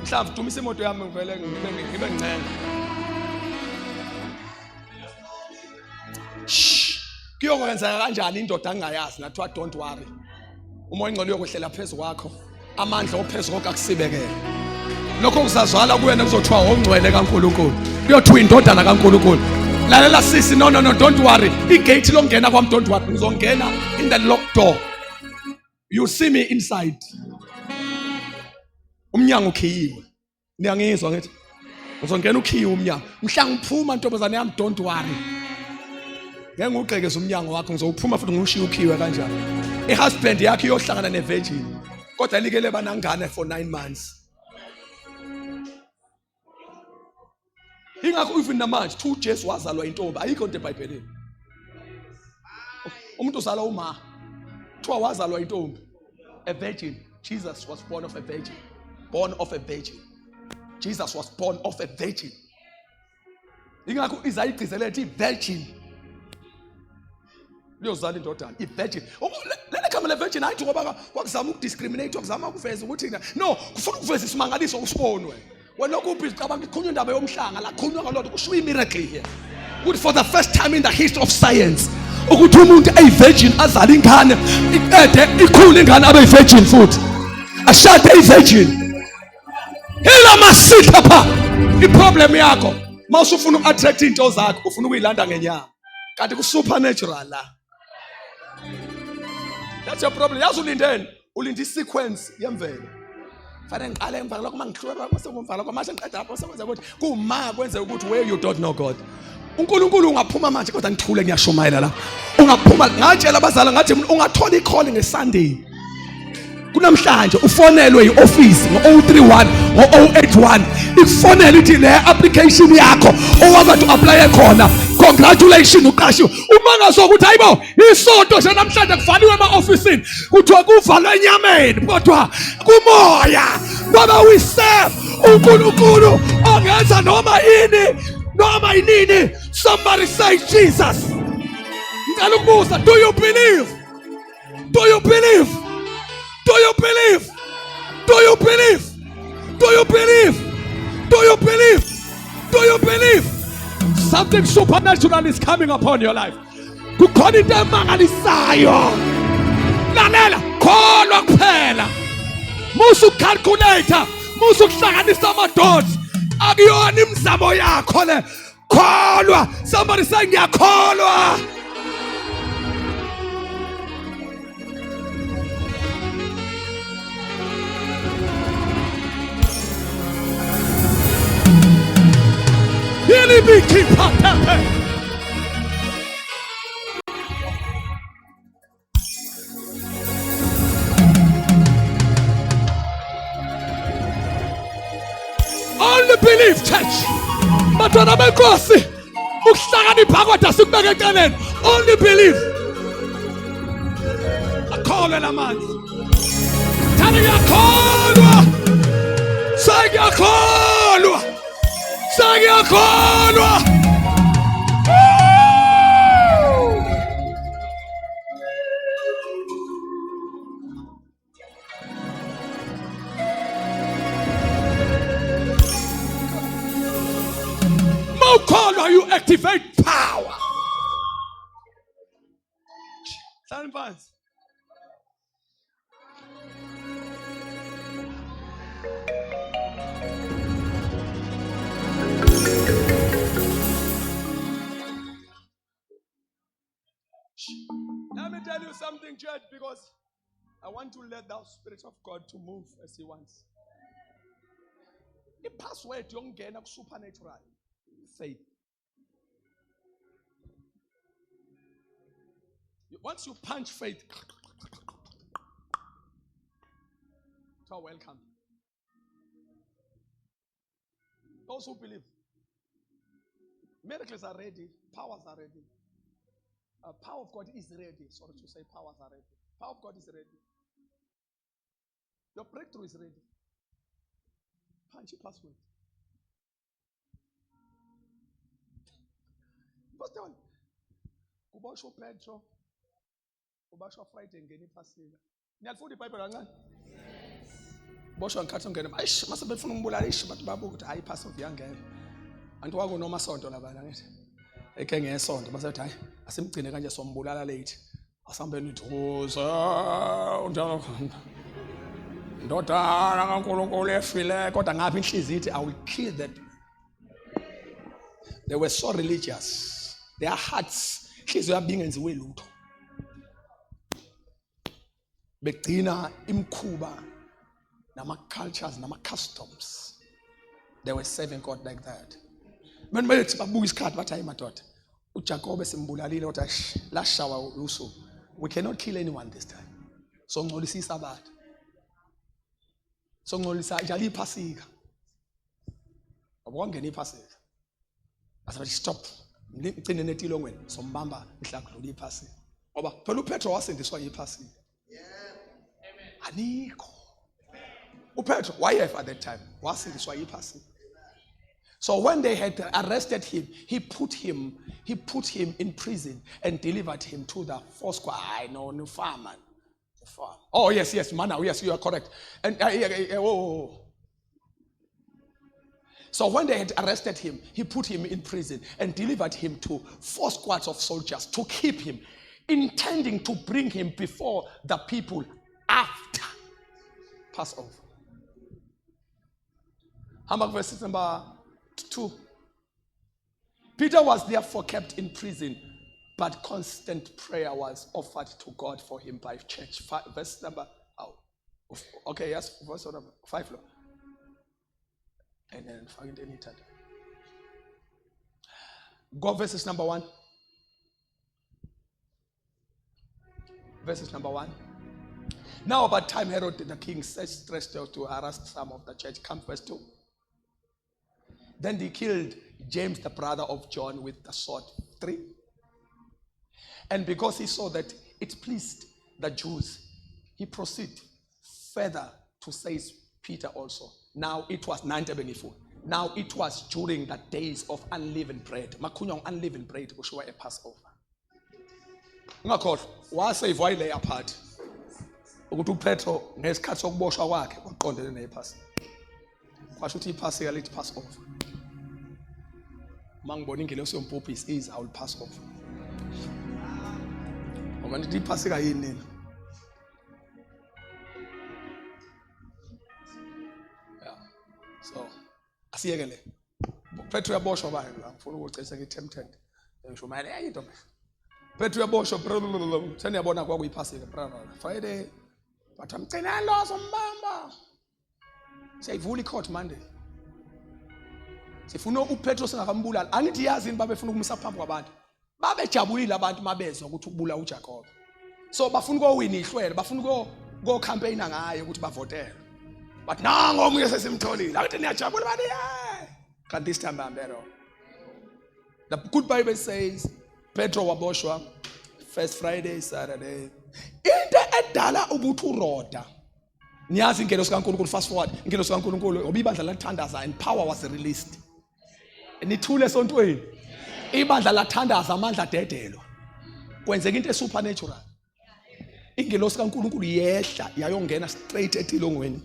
Mhlawumbe dumisa imoto yami ngivele ngibe ncenga. Kuyokwenza kanjani indoda angayazi nathiwa don't worry. Umoya ingcolo yokuhlela phezulu kwakho. Amandla ophezulu konke akusibekele. Lokho kuzazwala kuwena kuzothiwa ongcwele kaNkulunkulu. Kuyothiwa indodana kaNkulunkulu. Lalela sisi, no don't worry. Igate longena kwami don't worry. Ngizongena in the locked door. You see me inside. Umnyango ukhiyiwe. Niyangizwa ngithi uzongena ukhiyiwe umnyango. Mhla ngiphuma ntombazane yami don't worry. Ngeke ngugqekeze umnyango wakho ngizophuma futhi ngiushiye ukhiyiwe kanjani. Ihusband yakhe iyohlangana nevirgin. Kodwa likele banangane for 9 months. Ingakho even namanje thu Jesu wazalwa intombi ayikho into eBhayibhelini. Umuntu uzalwa uma kuthiwa wazalwa intombi. A virgin. Jesus was born of a virgin. Born of a virgin. Jesus was born of a virgin. Ingakho izayigcizele ethi virgin. Liyozala indodana ivirgin. Lele khama le virgin ayithi ngoba kwakuzama ukudiscriminate, kwakuzama ukuveza ukuthi no, kufuna ukuveza isimangaliso usibonwe. Wena kuphi icabanga ikhulunywa indaba yomhlanga la khulunywa ngalokho kusho imiracle here. Ukuthi for the first time in the history of science ukuthi umuntu ayivirgin azala ingane iqede ikhulu ingane abe virgin futhi. Ashade ivirgin. Hela masitha pha. Iproblem yakho mawusufuna uattract into zakho ufuna ukuyilanda ngenyama. Kanti ku supernatural la. That's your problem. Yazi ulindeni? Ulinda isequence yemvelo. Fanele ngiqale emva lokho mangihlwela kwasengomvala kwamashe ngiqeda lapho sekwenza ukuthi kuma kwenze ukuthi where you don't know God. uNkulunkulu ungaphuma manje kodwa ngithule ngiyashumayela la. ungaphuma ngatshela abazali ngathi ungathola icall ngeSunday kunamhlanje ufonelwe ioffice ngo-031 ngo-081 ikufonela ithi le application yakho owakade uapply khona congratulations uqashiwe uma ngasokuthi hayibo isonto nje namhlanje kuvaliwe ema-ofisini kuthiwa kuvalwe enyameni kodwa kumoya ngoba we serve uNkulunkulu ongenza noma inini. Somebody say Jesus. Ngicela ukubuza, do you believe? Do you believe? Do you believe? Do you believe? Do you believe? Do you believe? Do you believe? Something supernatural is coming upon your life. Kukhona into emangalisayo. Lalela, kholwa kuphela. Musu calculator, musu kuhlanganisa ama-dots. Akuyona imizamo yakho le. Kholwa. Somebody say ngiyakholwa. Only believe, church. Bantwana benkosi, ukuhlakanipha kodwa sikubeke eceleni. Only believe. Akholwe lamanzi. Thana ngiyakholwa. Ngiyakholwa. Ngiyakholwa. Mawukholwa you activate power. Stand fast. Let me tell you something, church, because I want to let the Spirit of God to move as He wants. The password yongena ku supernatural faith. Once you punch faith, so welcome. Those who believe, miracles are ready, powers are ready. Power of God is ready. Sorry to say, powers are ready. Power of God is ready. Your breakthrough is ready. Punch your password. First one. Kubasho Pedro. Kubasho Friday ngeni phasika. Niyalifunda iBhayibheli kancane? Yes. Bosho ngikhathi ungene. Ayish, mase befuna umbulala ish bathi babuka ukuthi hayi pastor uyangena. Anti wako noma sonto labana ngithi. Eke ngesonto basethi hayi asimgcine kanje sombulala late. Asambe nithuza ndodana kaNkulunkulu efile kodwa ngapha inhliziyo ithi I will kill that. They were so religious. Their hearts inhliziyo yabo ingenziwe lutho. Begcina imkhuba nama cultures nama customs. They were serving God like that. Manje bathi babuka isikhathi bathi hayi madoda uJakobe simbulalile kodwa lashawa usuku. We cannot kill anyone this time. So ngcolisa isabatha. So ngcolisa njalo iphasika. Abongena iphasika. Asabathi stop. Ngicine netilongweni sombamba mhla kudlula iphasika. Ngoba phela uPetro wasindiswa iphasika. Yeah. Amen. Anikho. uPetro wayefa at that time. Wasindiswa iphasika. So when they had arrested him, he put him in prison and delivered him to the force squad. I know no farmer. Oh yes, man. Yes, you are correct. And So when they had arrested him, he put him in prison and delivered him to 4 squads of soldiers to keep him, intending to bring him before the people after Passover. Habakkuk verse number 2. Peter was therefore kept in prison, but constant prayer was offered to God for him by church. Verse number, okay, yes, verse number 5. And then find any time. Go verses number 1. verses number 1. Now about time Herod the king stretched out to harass some of the church. Come verse 2. Then they killed James, the brother of John, with the sword. 3. And because he saw that it pleased the Jews, he proceeded further to seize Peter also. Now it was 9 Tebengifo. Now it was during the days of unleavened bread. Makunyong unleavened bread kushiwa a Passover. Ngakho wasave wayile apart. Ukuthi uPetro ngesikhathi sokuboshwa kwakhe waqondene nePassover. Kwasho ukuthi iPassover lithi Passover. Mangibona ingelosi yompopisi is our Passover. Ngoba nithi iPassover yini nina? So asiyekele. Petro yaboshwa bayo la ngifuna ukucela ngi-tempted. Ngisho manje ayinto manje. Petro yaboshwa seniyabona kwakuyiPassover Friday. But I'm saying I lost umbamba. Siyayivula icourt Monday. Sifuna uPetro singakambulala. Angithi yazi ini babefuna ukumisa phambi kwabantu. Babejabulile abantu mabezwa ukuthi ukubula uJacob. So bafuna ukowina ihlwele, bafuna go campaign ngayo ukuthi bavotele. But nango omunye sesimtholile. Akuthi niyajabula bathi yeah. Can this time I'm better. The good Bible says Petro waboshwa first Friday, Saturday. Into edala ukuthi uroda. Niyazi ingelosi kaNkulunkulu fast forward. Ingelosi kaNkulunkulu ngoba ibandla lathandaza and power was released. Nithule esontweni. Ibandla lathandaza amandla dedelo. Kwenzeka into supernatural. Ingelosi kaNkulunkulu yehla yayongena straight etilongweni.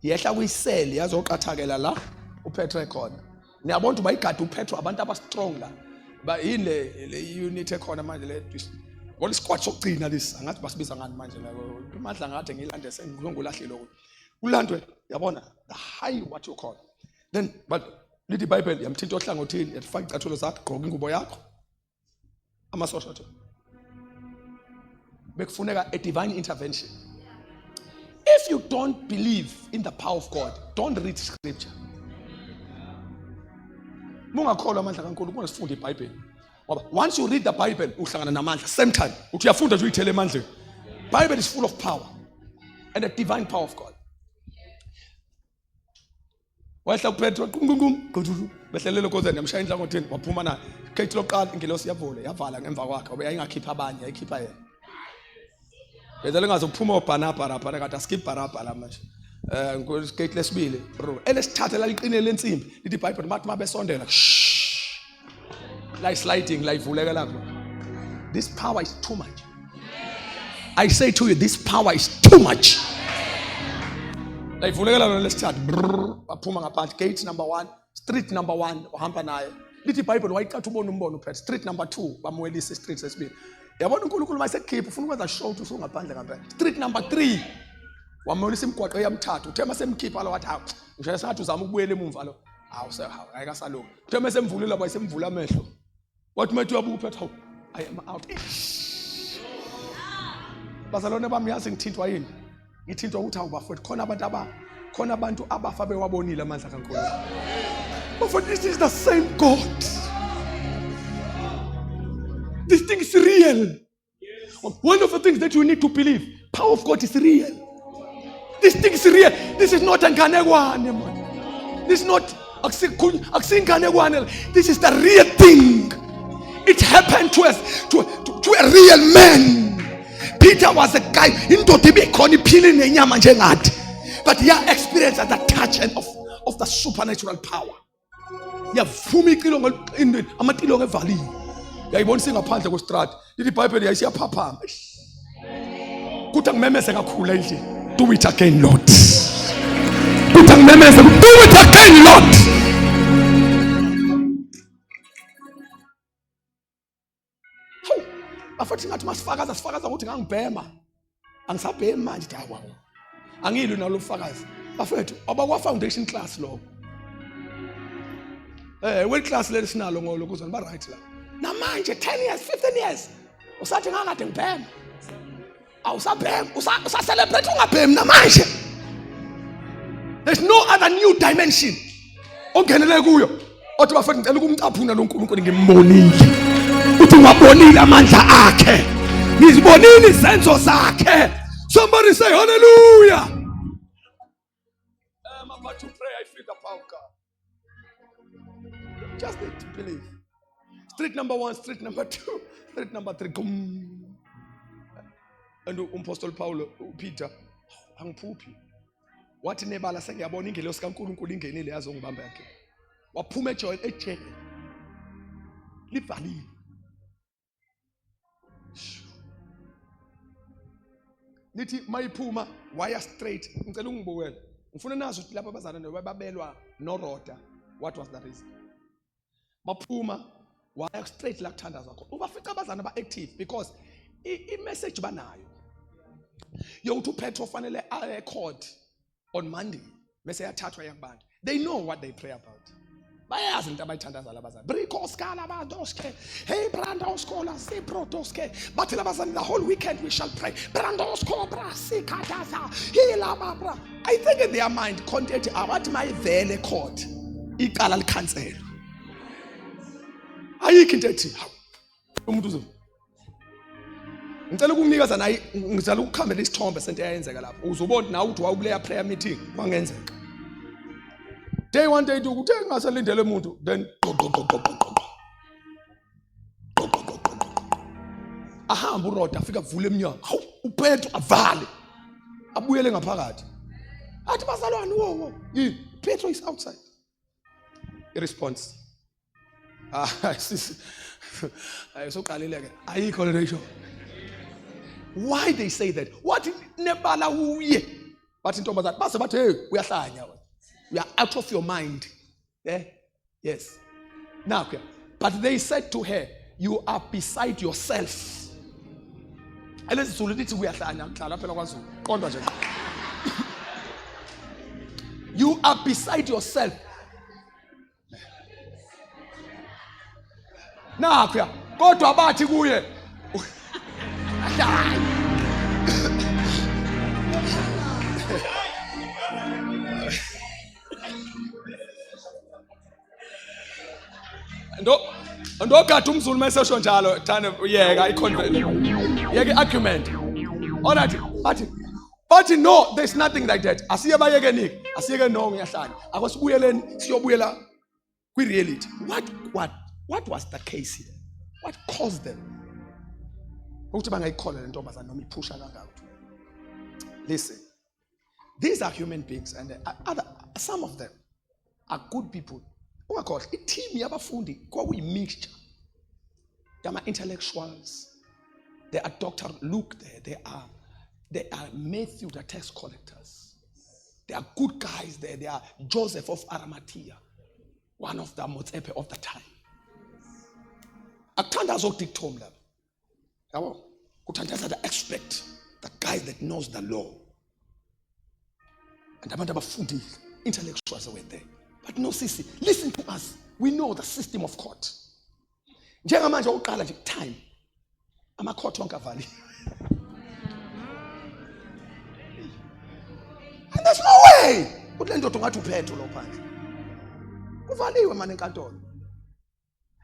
Yehla kuyisele yazoqathakela la uPetro ekhona. Niyabona ukuthi bayigada uPetro abantu aba strong la. Ba yile le unit ekhona manje le ngol squad sokugcina lesi angathi basibiza ngani manje la imandla ngade ngilande sengizongulahlile lokho. Kulandwe yabona the high what you call. Then but lithi iBhayibheli yamthinta ohlangothini yafaka icathulo zakhe gqoka ingubo yakho. Amasosha tho. Bekufuneka a divine intervention. If you don't believe in the power of God, don't read scripture. Mungakholwa amandla kaNkulunkulu sifunde iBhayibheli. Ngoba once you read the Bible uhlangana namandla same time uthi uyafunda nje uyithele emandleni. Bible is full of power and the divine power of God. Wahla uPetro qungqungqum godulu behlelele kozeni yamshaya inhlangothini waphuma naye. Gate loqala ingelosi yavula yavala ngemva kwakhe ngoba yayingakhipha abanye yayikhipha yena. Bese lengazophuma oBarnaba lapha kade askip Barnaba la manje. Ngegate lesibili bro. Elesithatha laliqinele lensimbi lithi iBhayibheli mathi mabesondela. Like sliding like vuleka lapho. This power is too much. I say to you this power is too much. Like vuleka lapho lesithatha baphuma ngaphandle gate number 1 street number 1 uhamba naye. Lithi iBhayibheli wayiqatha ubona umbono uPetro. Street number 2 bamwelisa street sesibili. Yabona uNkulunkulu mayesekhipha ufuna ukwenza show ukuthi ungaphandle ngempela. Street number 3 wamolisa imigwaqo yamthathu uthe masemkhipha lo wathi hawu ngishaya sengathi uzama ukubuyela emumva lo hawu ayikasaloko uthe masemvulile labo ayisemvula amehlo wathi methu yabuPetro I am out bazalwane bami yazi ngithintwa yini ngithintwa ukuthi awubafowethu khona abantu abafa bewabonile amandla kaNkulunkulu but this is the same God. This thing is real. One of the things that you need to believe, power of God is real. This thing is real. This is not anganekwane man. This is not akusinganekwane. This is the real thing. It happened to us, to a real man. Peter was a guy indoda ibikhona iphile nenyama njengathi, but he experienced the touch of the supernatural power. Yavuma icilo ngolindweni amatilo ngevaliwe. Yayibona singaphandle kwestrata. Lithi iBhayibheli yayisiyaphaphama. Kuthi angimemeze kakhulu endlini. Do it again Lord. Kuthi angimemeze do it again Lord. Afathi ngathi masifakaza ukuthi ngangibhema. Angisabhemi manje dawa. Angilwi nalo ufakazi. Bafethu abakwa foundation class lo. What class le sinalo ngolo kuzona ba right la. Namanje 10 years 15 years usathi ngangade ngibhema awusabhema usacelebrate ungabhemi namanje. There's no other new dimension ongenele kuyo othi bafethu ngicela ukumcaphuna lo nkulunkulu ngimbonile uthi ungabonile amandla akhe ngizibonile izenzo zakhe. Somebody say hallelujah. I'm about to pray. I feel the power of God. You just need to believe. Street number 1, street number 2, street number 3. And Apostle Paulo, Peter, angiphuphi. Wathi nebala sengiyabona ingelosi kaNkulunkulu ingenile yazongibamba yakhe. Waphuma ejele. Livalile. Nithi mayiphuma wire straight. Ngicela ungibukele. Ngifuna nazi ukuthi lapha abazalwane babelwa noRoda. What was the reason? Baphuma wire straight la kuthandaza zakho. Ubafica abazalwane ba active because i-message banayo. Yokuthi uPetro fanele aye court on Monday. Mase yathathwa yakubantu. They know what they pray about. Bayazi into abayithandaza labazalwane. Brikoskala badoske. Hey brandoskola siprotoske. But labazalwane the whole weekend we shall pray. Brandosko brasikataza. Hilababra. I think in their mind content abathi mayivele court. Icala likhansela. Ayikho into ethi umuntu uzo. Ngicela ukukunika naye ngizala ukukhambela isithombe sento eyenzeka lapho. Uzobona nawe ukuthi wawukuleya prayer meeting kwangenzeka. Day 1 day 2 kuthe ngasalindele umuntu then ahamba uRoda afika avule eminyango. Hawu uPetro avale. Abuyele ngaphakathi. Athi bazalwane wo Petro is outside. A response. Ayisoqalile ke. Ayikho le nto. Why they say that? What nebala uye? But intombazana base bathi hey uyahlanya. You are out of your mind. Yeah? Yes. Now, but they said to her, you are beside yourself. You are beside yourself. Now, go to Abati kuye. And okathi umzulu mesesho njalo thana uyeka yeke argument. All right, but no, there's nothing like that. Asiye bayeke niki, asiyeke no ngiyahlanya. Akusibuyeleni siyobuyela kwi reality. What was the case here? What caused them? Ukuthi bangayikhola le ntombazana noma iphusha kangaka. Listen. These are human beings and some of them are good people. Oh God, a team yabafundi kwakuyi mixture. They are intellectuals. They are Dr. Luke there. They are Matthew, the tax collectors. They are good guys there. They are Joseph of Arimathea, one of the Motsepe of the time. Akuthandaza ukudictome lapha. Yabo, kuthandaza the expert, the guy that knows the law. And abantu abafundi, intellectuals were there. But no, sisi, listen to us. We know the system of court. Njengamanje uqala nje time. Ama court wonke avali. And there's no way. Uthi le ndoda ungathi uPetro lo phandle. Uvaliwe manje enkantolo.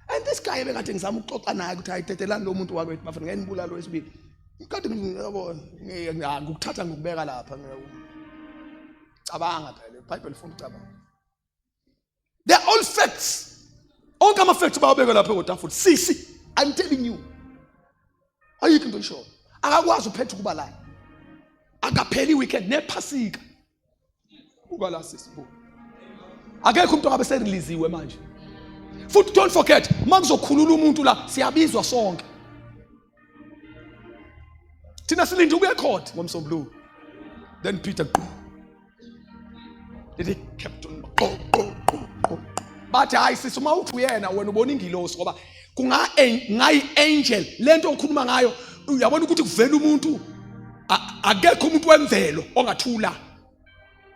And this guy ebekade ngizama ukuxoxa naye ukuthi ayitethelani lo muntu wakwethu bafuna ngenibulalo wesibili. Ikade ngiyabona ngikuthatha ngikubeka lapha cabanga phela iBhayibheli lifuna ucabanga. They're all facts. Onke ama facts bawabeka lapha ekodafula. Sisi, I'm telling you. Ayikho into isho. Akakwazi uPetro kuba la. Akapheli weekend nephasika. Uba la sisi bo. Akekho umuntu ongabe sereleasiwe manje. Futhi don't forget, makuzokhulula umuntu la siyabizwa sonke. Thina silinde ukuya court ngomsombuluko. Then Peter they kept on but hayi sisuma uthi uyena wena ubona ingilosi ngoba ngayi angel lento okhuluma ngayo uyabona ukuthi kuvela umuntu akekho umuntu wemvelo ongathula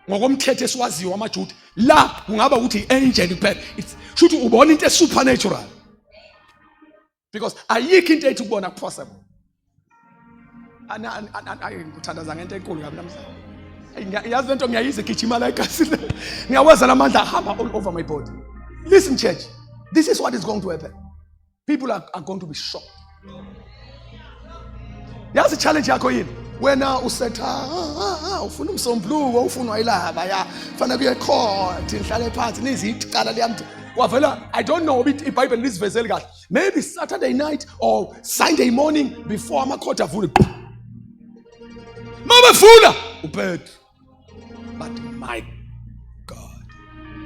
ngokomthetho esiwaziyo amaJuda la kungaba ukuthi angel kuphela should ubona into supernatural because ayikho into ethi kubona possible ana ngithandaza ngento enkulu kabi namhlanje yazi lento ngiyayize gijima la egasini ngiyaweza lamandla ahamba all over my body. Listen church, this is what is going to happen. People are going to be shocked. yazi challenge yakho yini wena usetha ufuna umsombuluko ufuna wayilaba ya fanele kuye court nihlale phansi nizicala liyamthi wavela I don't know ukuthi iBhayibheli lisivezele kahle maybe Saturday night or Sunday morning before amakhosi avule mabefuna uPetru but my God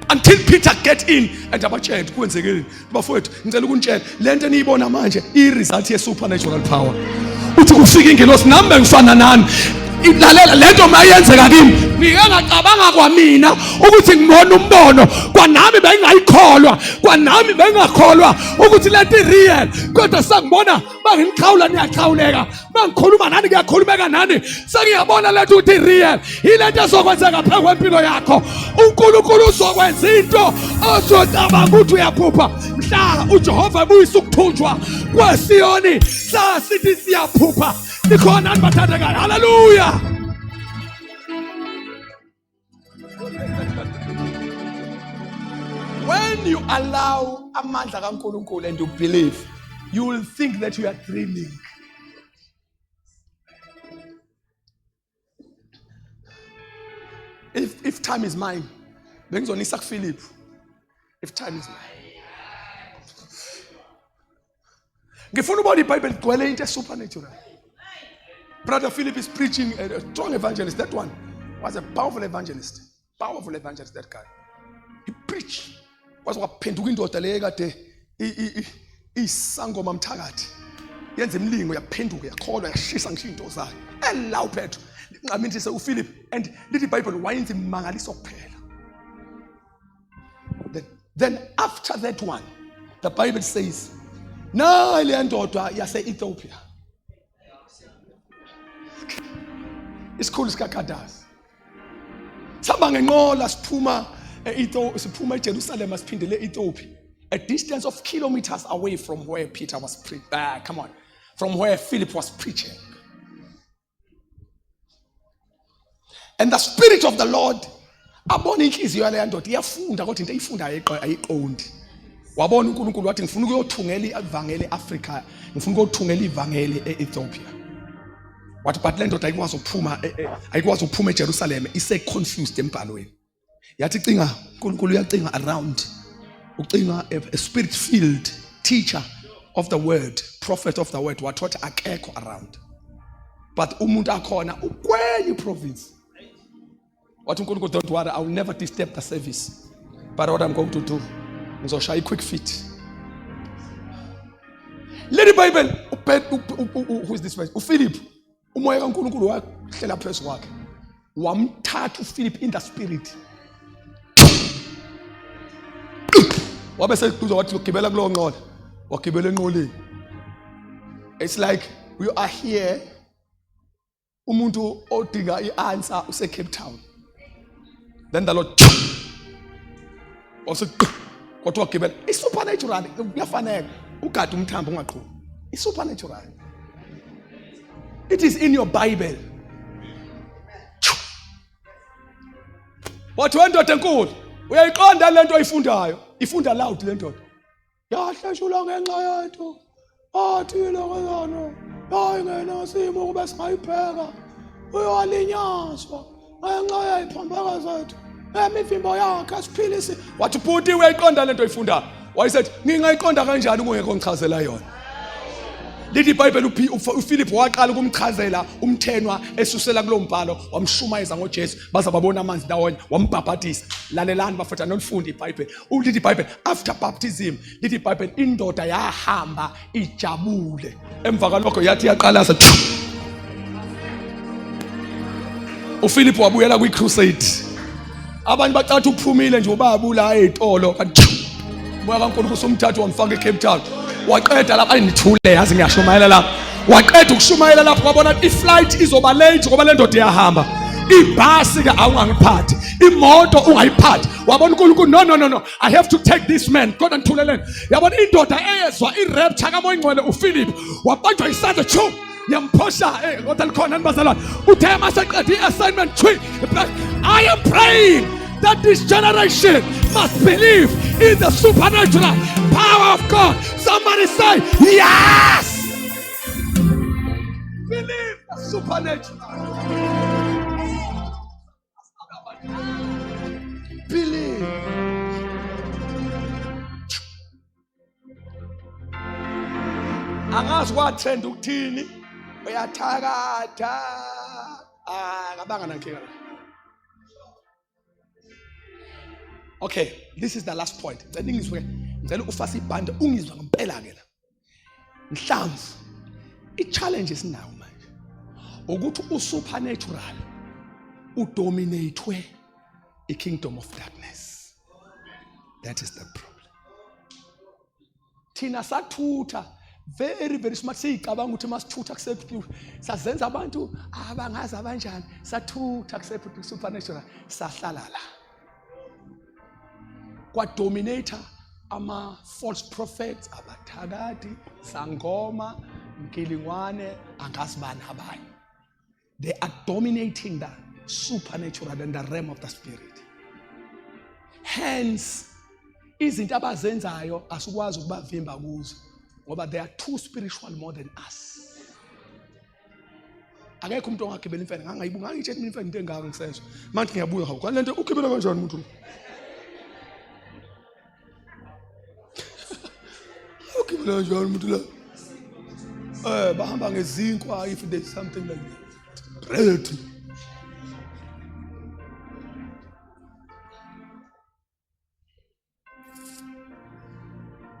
until Peter get in and abatshela kwenzekeni bafowethu ngicela ukunitshela lento eniyibona manje i-result ye supernatural power uthi kufika ingelosi nami bengifana nani lalela lento mayenzeka kimi ngike ngacabanga kwamina ukuthi ngibona umbono kwanami bengayikholwa kwanami bengakholwa ukuthi lento i-real kodwa sangibona bangiqhawula niyaqhawuleka bangikhuluma nani kuyakhulumeka nani sengiyabona lento ukuthi i-real ilento ezokwenzeka phezu kwempilo yakho uNkulunkulu uzokwenza into ozocabanga ukuthi uyaphupha mhla uJehova buyisa ukuthunjwa kweSiyoni sasithi siyaphupha nikhona nibathandekayo haleluya. When you allow amandla kaNkulunkulu and you believe, you will think that you are dreaming. If time is mine, bengizonisa kuPhilip. If time is mine. Ngifuna ubona iBhayibheli igcwele into supernatural. Brother Philip is preaching a strong evangelist. That one was a powerful evangelist. Powerful evangelist, that guy. He preached. Was waphenduka indoda le kade isangoma mthakathi. Yenza imlingo yaphenduka yakholwa yashisa ngisho into zakhe. Elawu Petru. Nqamintise uPhilip and lithi iBhayibheli wayenza imangaliso kuphela. Then after that one, the Bible says, na ile ndoda yase Ethiopia. Isikhulu sikaKadazi. Sihamba ngenqola siphuma siphuma eJerusalem siphindele eEthiopia. A distance of kilometers away from where Peter was preaching. From where Philip was preaching. And the Spirit of the Lord abona inhliziyo yale ndoda iyafunda kodwa into eyifunda ayiqondi. Wabona uNkulunkulu wathi ngifuna ukuyothungela ivangeli eAfrica, ngifuna ukuyothungela ivangeli eEthiopia. Wathi but le ndoda ayikwazi ukuphuma eJerusalem ise confused embhalweni. Yathi cinga uNkulunkulu uyacinga around. Ucinga a spirit filled teacher of the word, prophet of the word wathi akekho around. But umuntu akhona ukwenye province. Wathi uNkulunkulu don't worry, I will never disturb the service. But what I'm going to do, ngizoshaya quick fit. Let the Bible who is this person? uPhilip umoya kaNkulunkulu wahlela phezu kwakhe. Wamthatha uPhilip in the spirit. Wabe seduze wathi ugibela kulo nqola. Wagibela enqoleni. It's like we are here. Umuntu odinga i-answer use Cape Town. Then the Lord also kodwa wagibela. It's supernatural. Kuyafanele ugade umthambo ungaqhubhi. It's supernatural. It is in your Bible. Wathi wendoda enkulu uyayiqonda lento oyifundayo. Ifunda loud le ndoda. Yahlashula ngenxa yethu. Athi lokho hayi ngena simo kube singayipheka. Uyalinyazwa. Ngenxa yayiphambeka zethu. Emivimbo yakhe asiphilisi. Wathi bhuti uyayiqonda lento oyifundayo. Wayesethi ngingayiqonda kanjani ungeke ngichazela yona. Lithi iBhayibheli uPhilip waqala ukumchazela umthenwa esusela kulombhalo wamshumayeza ngoJesu baza babona amanzi ndawonye wambhabhatisa. Lalelani bafethu nolifundi iBhayibheli. Ulithi iBhayibheli after baptism lithi iBhayibheli indoda yahamba ijabule. Emva kwalokho yathi yaqalaza. uPhilip wabuyela kwiCrusade. Abanye bacatha uphumile nje ubabula ezitolo kanti moya kaNkulunkulu somthathu wamfaka eCape Town. Waqeda lapha ayinithule yazi ngiyashumayela lapha. Waqeda ukushumayela lapha wabona iflight izoba late ngoba le ndoda iyahamba. Ibhasi ke awungangiphathi. Imoto ungayiphathi. Wabona uNkulunkulu no. I have to take this man. Kodwa ngithuleleni. Yabona indoda eyezwa irapture kaMoya Ngcwele uPhilip wabanjwa isandla chu. Yamphosha kodwa likhona nibazalwane. Uthe maseqeda iassignment tree. I am praying that this generation must believe in the supernatural power of God. Somebody say, yes! Believe. supernatural. Believe. Angazi kwatrend ukuthini uyathakatha kabanga nankinga. Okay, this is the last point. Ngicela ufase ibhande ungizwa ngempela ke la. Mhlamvu i-challenge esinayo manje ukuthi usupernatural udominate a kingdom of darkness. That is the problem. Thina sathutha very very smart siyicabanga ukuthi masithutha kusephi sazenza abantu abangazi abanjani sathutha kusephi supernatural sahlala la. Kwa dominator ama false prophets abathakati sangoma mkilingwane angasibani abanye. They are dominating the supernatural and the realm of the spirit. Hence izinto abazenzayo asikwazi ukubavimba kuzo ngoba they are too spiritual more than us. Akekho umuntu ongagibela imfene ngangayibunga ngitshela mina imfene into engaka ngisezwe manje ngiyabuya hawu kanti lento ugibela kanjani umuntu ugibela kanjani umuntu la bahamba ngezinkwa if there is something like that reality.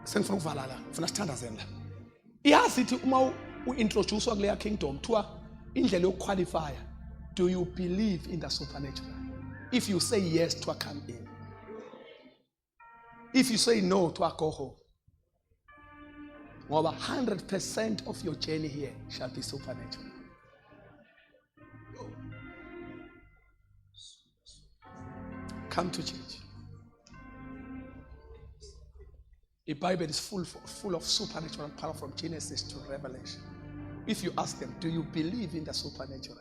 Sengifuna ukuvala la ngifuna sithandazeni la iyazi ithi uma uintroduce kuleya kingdom kuthiwa indlela yokuqualify. Do you believe in the supernatural? If you say yes to come in, if you say no to go home. Over 100% of your journey here shall be supernatural. Come to church. The Bible is full of supernatural power from Genesis to Revelation. If you ask them, do you believe in the supernatural?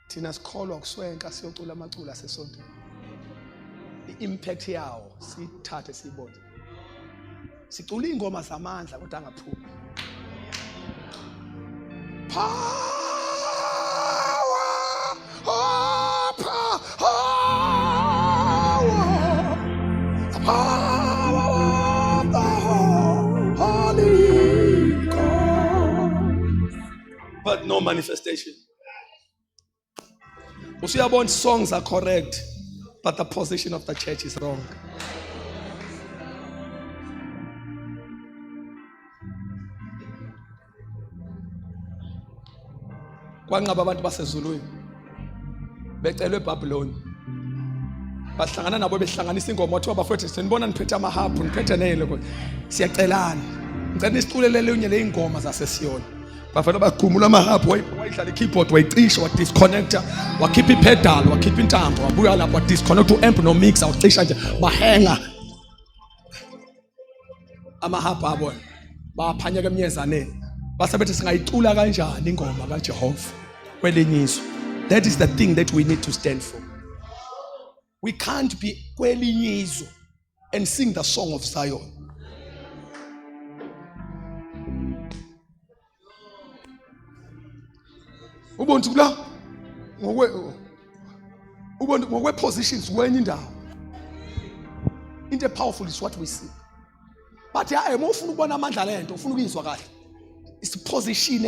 Thina sikholwa kuswenka siyocula amacula sesontweni. I-impact yawo sithathe sibone. Sicula ingoma zamandla kodwa angaphumi. But no manifestation. Usiyabona songs are correct, but the position of the church is wrong. Kwangaba abantu basezulwini becelwe eBabylon. Bahlangana nabo behlanganisa ingoma wathi abafowethu sinibona niphethe amahabhu niphethe nele kodwa siyacelana. Ngicela isiculelele unye le ingoma zaseSiyoni. Bafana baqhumula amahabhu wayidlala ikeyboard wayicisha wadisconnecta wakhipha ipedal wakhipha intambo wabuya lapho wadisconnect uamp no mixer wacisha nje bahenga amahabhu abo baphanyeka emnyezaneni basebethe singayicula kanjani ingoma kaJehova kwelinyizwe. That is the thing that we need to stand for. We can't be kwelinyizwe and sing the song of Zion. Ubuntu la ngokwe positions kwenye indawo. Into powerful is what we see. But yeah, uma ufuna ukubona amandla lento ufuna ukuyizwa kahle. It's position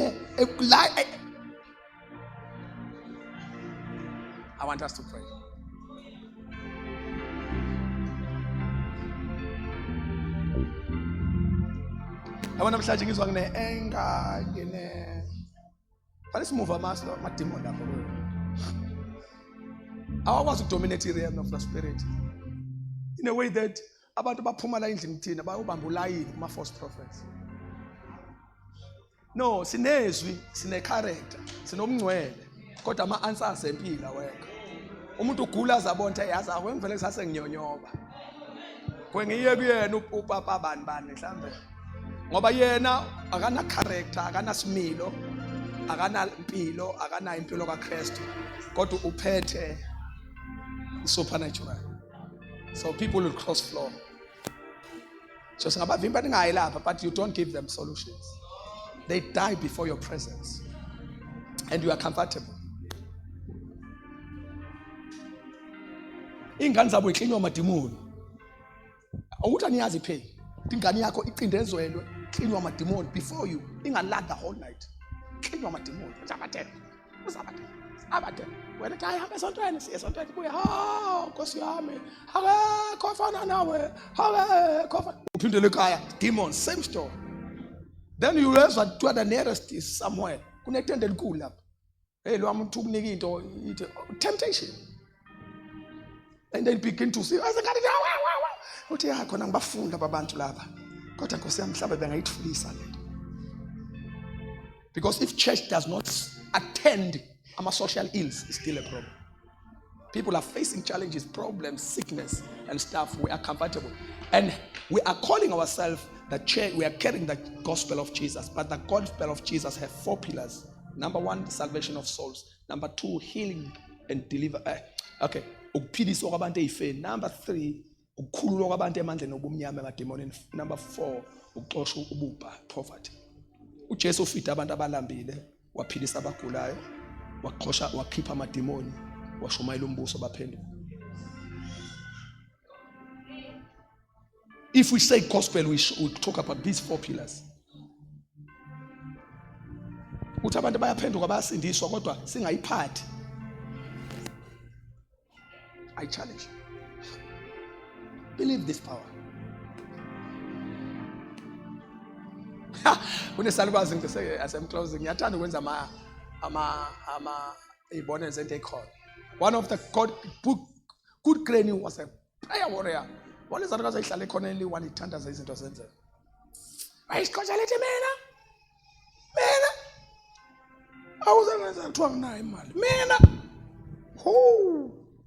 I want us to pray. Abana mhlaje ngizwa ngine anger ngine let's move amaso amademon lapho. Awakwazi ukudominate the realm of the spirit in a way that abantu baphuma la endlini kuthina bayobamba ulayini kuma false prophets. No, sinezwi, sine character, sinomngcwele kodwa ama answers empila weka. Umuntu ugula azabona yazi akwemvele kusase nginyonyoba. Kwengiye kuyena upapa bani mhlambe. Ngoba yena akana character, akana similo, akana impilo, akana impilo kaKristu kodwa uphethe supernatural. So people will cross floor. Just but you don't give them solutions. They die before your presence. And you are comfortable. Ingane zabo iklinywa amadimoni. Awuthi aniyazi pay. Ingane yakho icindezelwe, iklinywa amadimoni before you. Ingalala the whole night. Iklinywa amadimoni. Uzabade. Wena ekhaya hamba esontweni, siya esontweni kuya. Nkosi yami. Khofana nawe. Khofana. Uphindele ekhaya, demons, same story. Then you realize that to the nearest is somewhere. Kunetende elikhulu lapha. Hey, lo muntu ukunika into temptation. And then begin to say, uthi khona ngibafunda abantu laba. Kodwa Nkosi yami mhlawumbe bengayithulisa lento. Because if church does not attend social ills, it's still a problem. People are facing challenges, problems, sickness, and stuff. We are comfortable. And we are calling ourselves the church. We are carrying the gospel of Jesus. But the gospel of Jesus has 4 pillars. Number 1, the salvation of souls. Number 2, healing and deliver. Ukuphilisa kwabantu ezifeni. Number 3, ukukhululwa kwabantu emandleni obumnyama emademoni. Number 4, ukuxoshwa ububha, poverty. uJesu ufida abantu abalambile, waphilisa abagulayo, waxosha, wakhipha amademoni, washumayela umbuso baphenduka. If we say gospel, we talk about these 4 pillars. Uthi abantu bayaphenduka bayasindiswa kodwa singayiphathi. I challenge you. Believe this power. Kunesalukazi ngise as I'm closing. Ngiyathanda ukwenza ibonelo ente ekhona. One of the good granny was a prayer warrior. Wale zalukazi ayihlala ekhona eliwani ithandaza izinto zenzeka. Ayisikhosha lethi mina. Awuzangenza kuthiwa nginayo imali. Mina.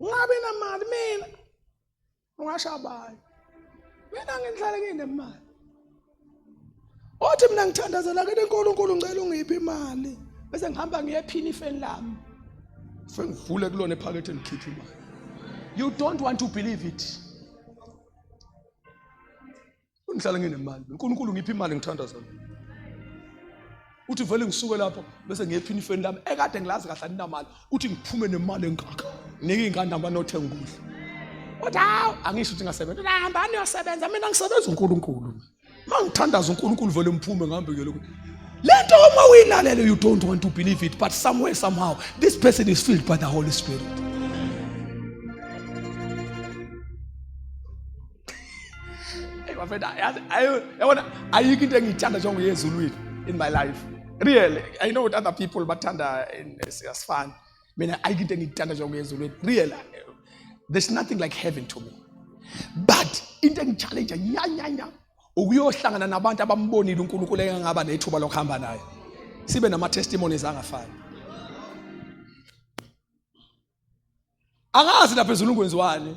Ngabe namali mina. Ungashabayo. Mina ngihlala nginemali. Othi mina ngithandazela ke uNkulunkulu ngicela ungiphe imali. Bese ngihamba ngiyephina ifeni lami. Sengivule kulona ephakethe ngikhipha imali. You don't want to believe it. Ungihlala nginemali. uNkulunkulu ngiphe imali ngithandazela. Uthi vele ngisuke lapho bese ngiyephina ifeni lami ekade ngilazi kahle aninamali. Uthi ngiphume nemali enkaka. Nike ingane hamba nothenga ukudla. Uthi angisho ukuthi ngasebenza. Hamba niyosebenza mina ngisebenza uNkulunkulu. Mangithandaza uNkulunkulu vele mphume ngihambe ke lokho. Lento uma uyilalele you don't want to believe it, but somewhere somehow this person is filled by the Holy Spirit. Hey my friend, I into engiyithanda njengo yezulwini in my life. Really, I know what other people bathanda in asfan. Mina ayikho into engiyithanda njengo yezulwini. Really, there's nothing like heaven to me. But into engichallenge nyanya ukuyohlangana nabantu abambonile uNkulunkulu engaba nethuba lokuhamba naye. Sibe nama testimonies angafani. Angazi lapha ezulu kwenziwani.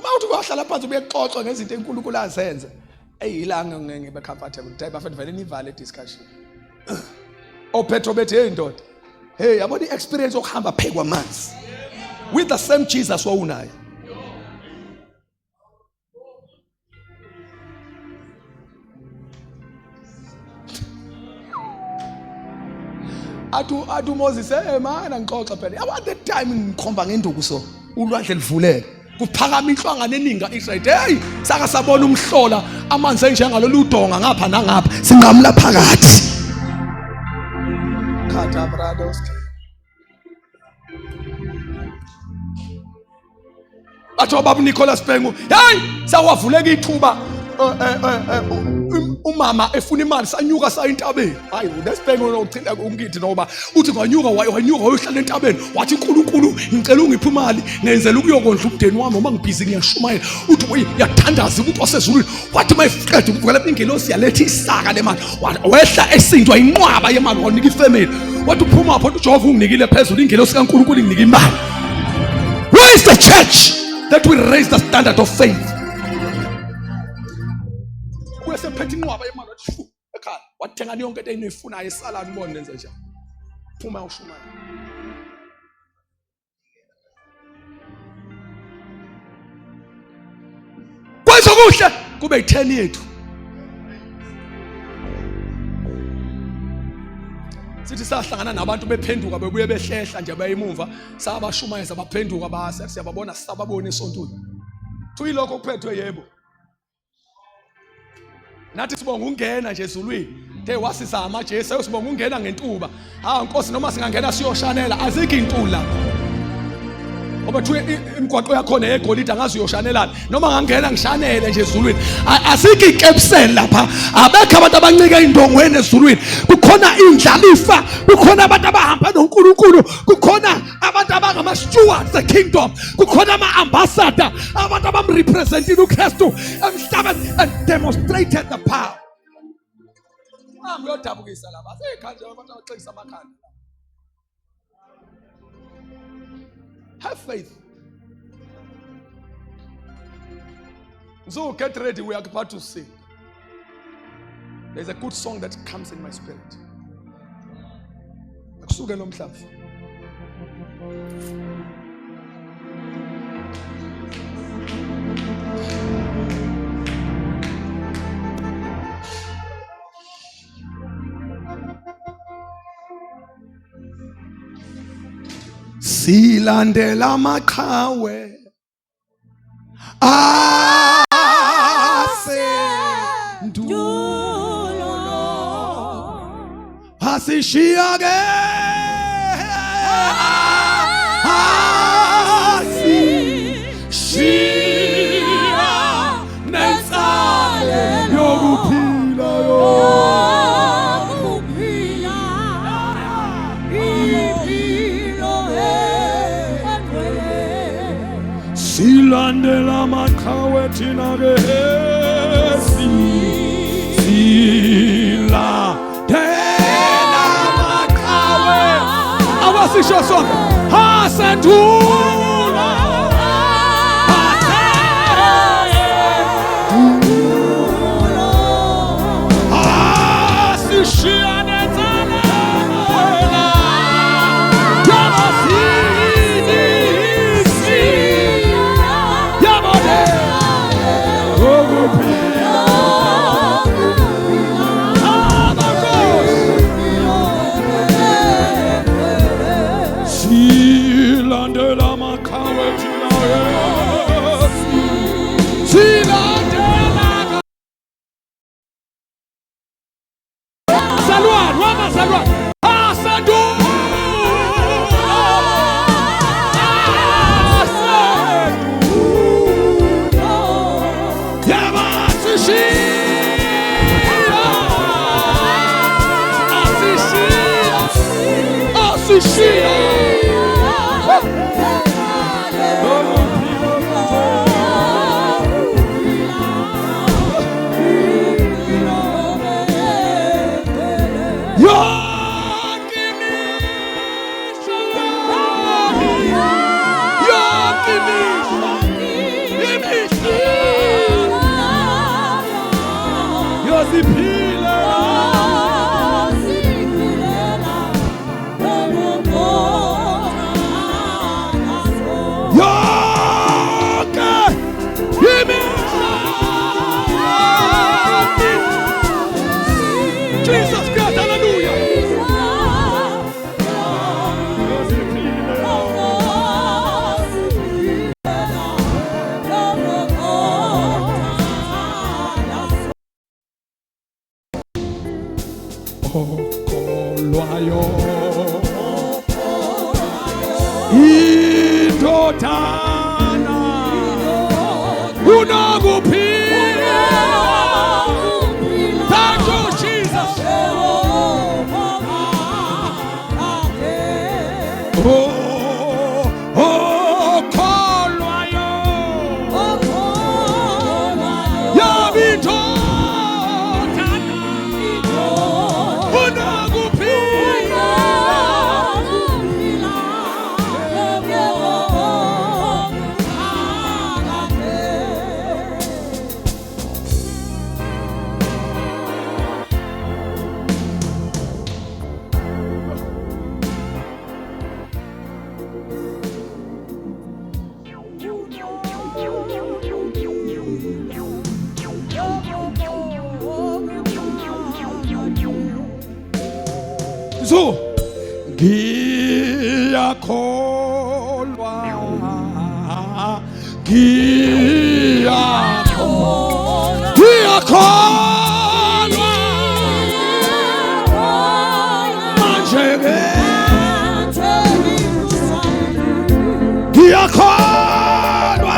Mawuthi kwahlala phansi ubexoxa ngezinto eNkulunkulu azenze. Eyilanga ngibe comfortable. Bafethu vele nivale discussion. Ophetho bethe hey ndoda. Hey yabona iexperience yokuhamba phekwa amanzi. With the same Jesus wawunayo. Atu Moses mana ngixoxa phela. About that time ngikhomba ngenduku so. Ulwandle livuleke. Kuphakama inhlangano eningi kaIsrael. Hey, saka sabona umhlola amanzi enjengalolu udonga ngapha nangapha. Sinqamula phakathi. Khatha brados. Atho baba Nicholas Pengu, hey, sawavuleka ithuba umama efuna imali sanyuka sayintabeni. Hayi, lesibhengo lokucela ungithi noba uthi nganyuka wayohlala entabeni wathi uNkulunkulu ngicela ungiphe imali ngenzela ukuyokondla umndeni wami uma ngibhizi ngiyashumayela. Uthi uyathandaza umuntu wasezulwini. Wathi mayiqeda ukuvela ingelosi yaletha isaka lemali. Wehla esindwa inqwaba yemali wanika ifamily. Wathi uphuma apho uJehova unginikile phezulu ingelosi kaNkulunkulu inginika imali. Where is the church that will raise the standard of faith? Sephethe inqwaba yemali wathi ekhaya wathenga yonke into eniyifunayo esalani ubone nenze njani. Phuma ushumana. ezokuhle kube yi10 yethu. Sithi sahlangana nabantu bephenduka bebuye behlehla nje bayimumva sabashumayeza baphenduka base siyababona sisababona esontweni. Tuyilokho kuphethwe yebo. Nathi sibonga ungena nje ezulwini. Hey wasisa amaJesu sibonga ungena ngentuba. Nkosi noma singangena siyoshanela azikho intula. Oba thu imigwaqo yakho negolide angazi uyoshanelana noma ngangena ngishanele nje ezulwini. Asikho ikepsel lapha. Abekho abantu abancika indongweni ezulwini. Kukhona indlalifa, kukhona abantu abahamba noNkulunkulu, kukhona abantu abangama stewards the kingdom, kukhona ama-ambassador, abantu abamrepresentile uKristu emhlabeni and demonstrated the power. Ngiyodabukisa lapha. Asekhanje abantu abaxekisa amakhanda. Have faith. So get ready, we are about to sing. There's a good song that comes in my spirit. Akusuke nomhlaba. Silandela amaqhawe asendulo asishiya ke asishiya nensale yokuphila silandela amaqhawe thina ke silandela amaqhawe awasisho sonke asendulo asishiya nenzalo Jesus Christ, hallelujah. Okolwayo indodana unokuphila. Thank you Jesus. Okolwayo yabindodana unokuphila. So, ngiyakholwa, ngiyakholwa, manje ngiyakholwa,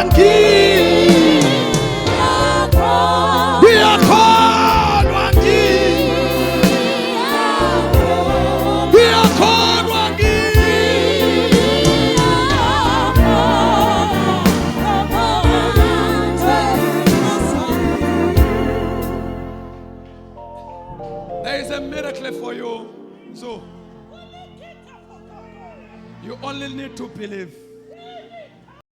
there is a miracle for you. So, you only need to believe.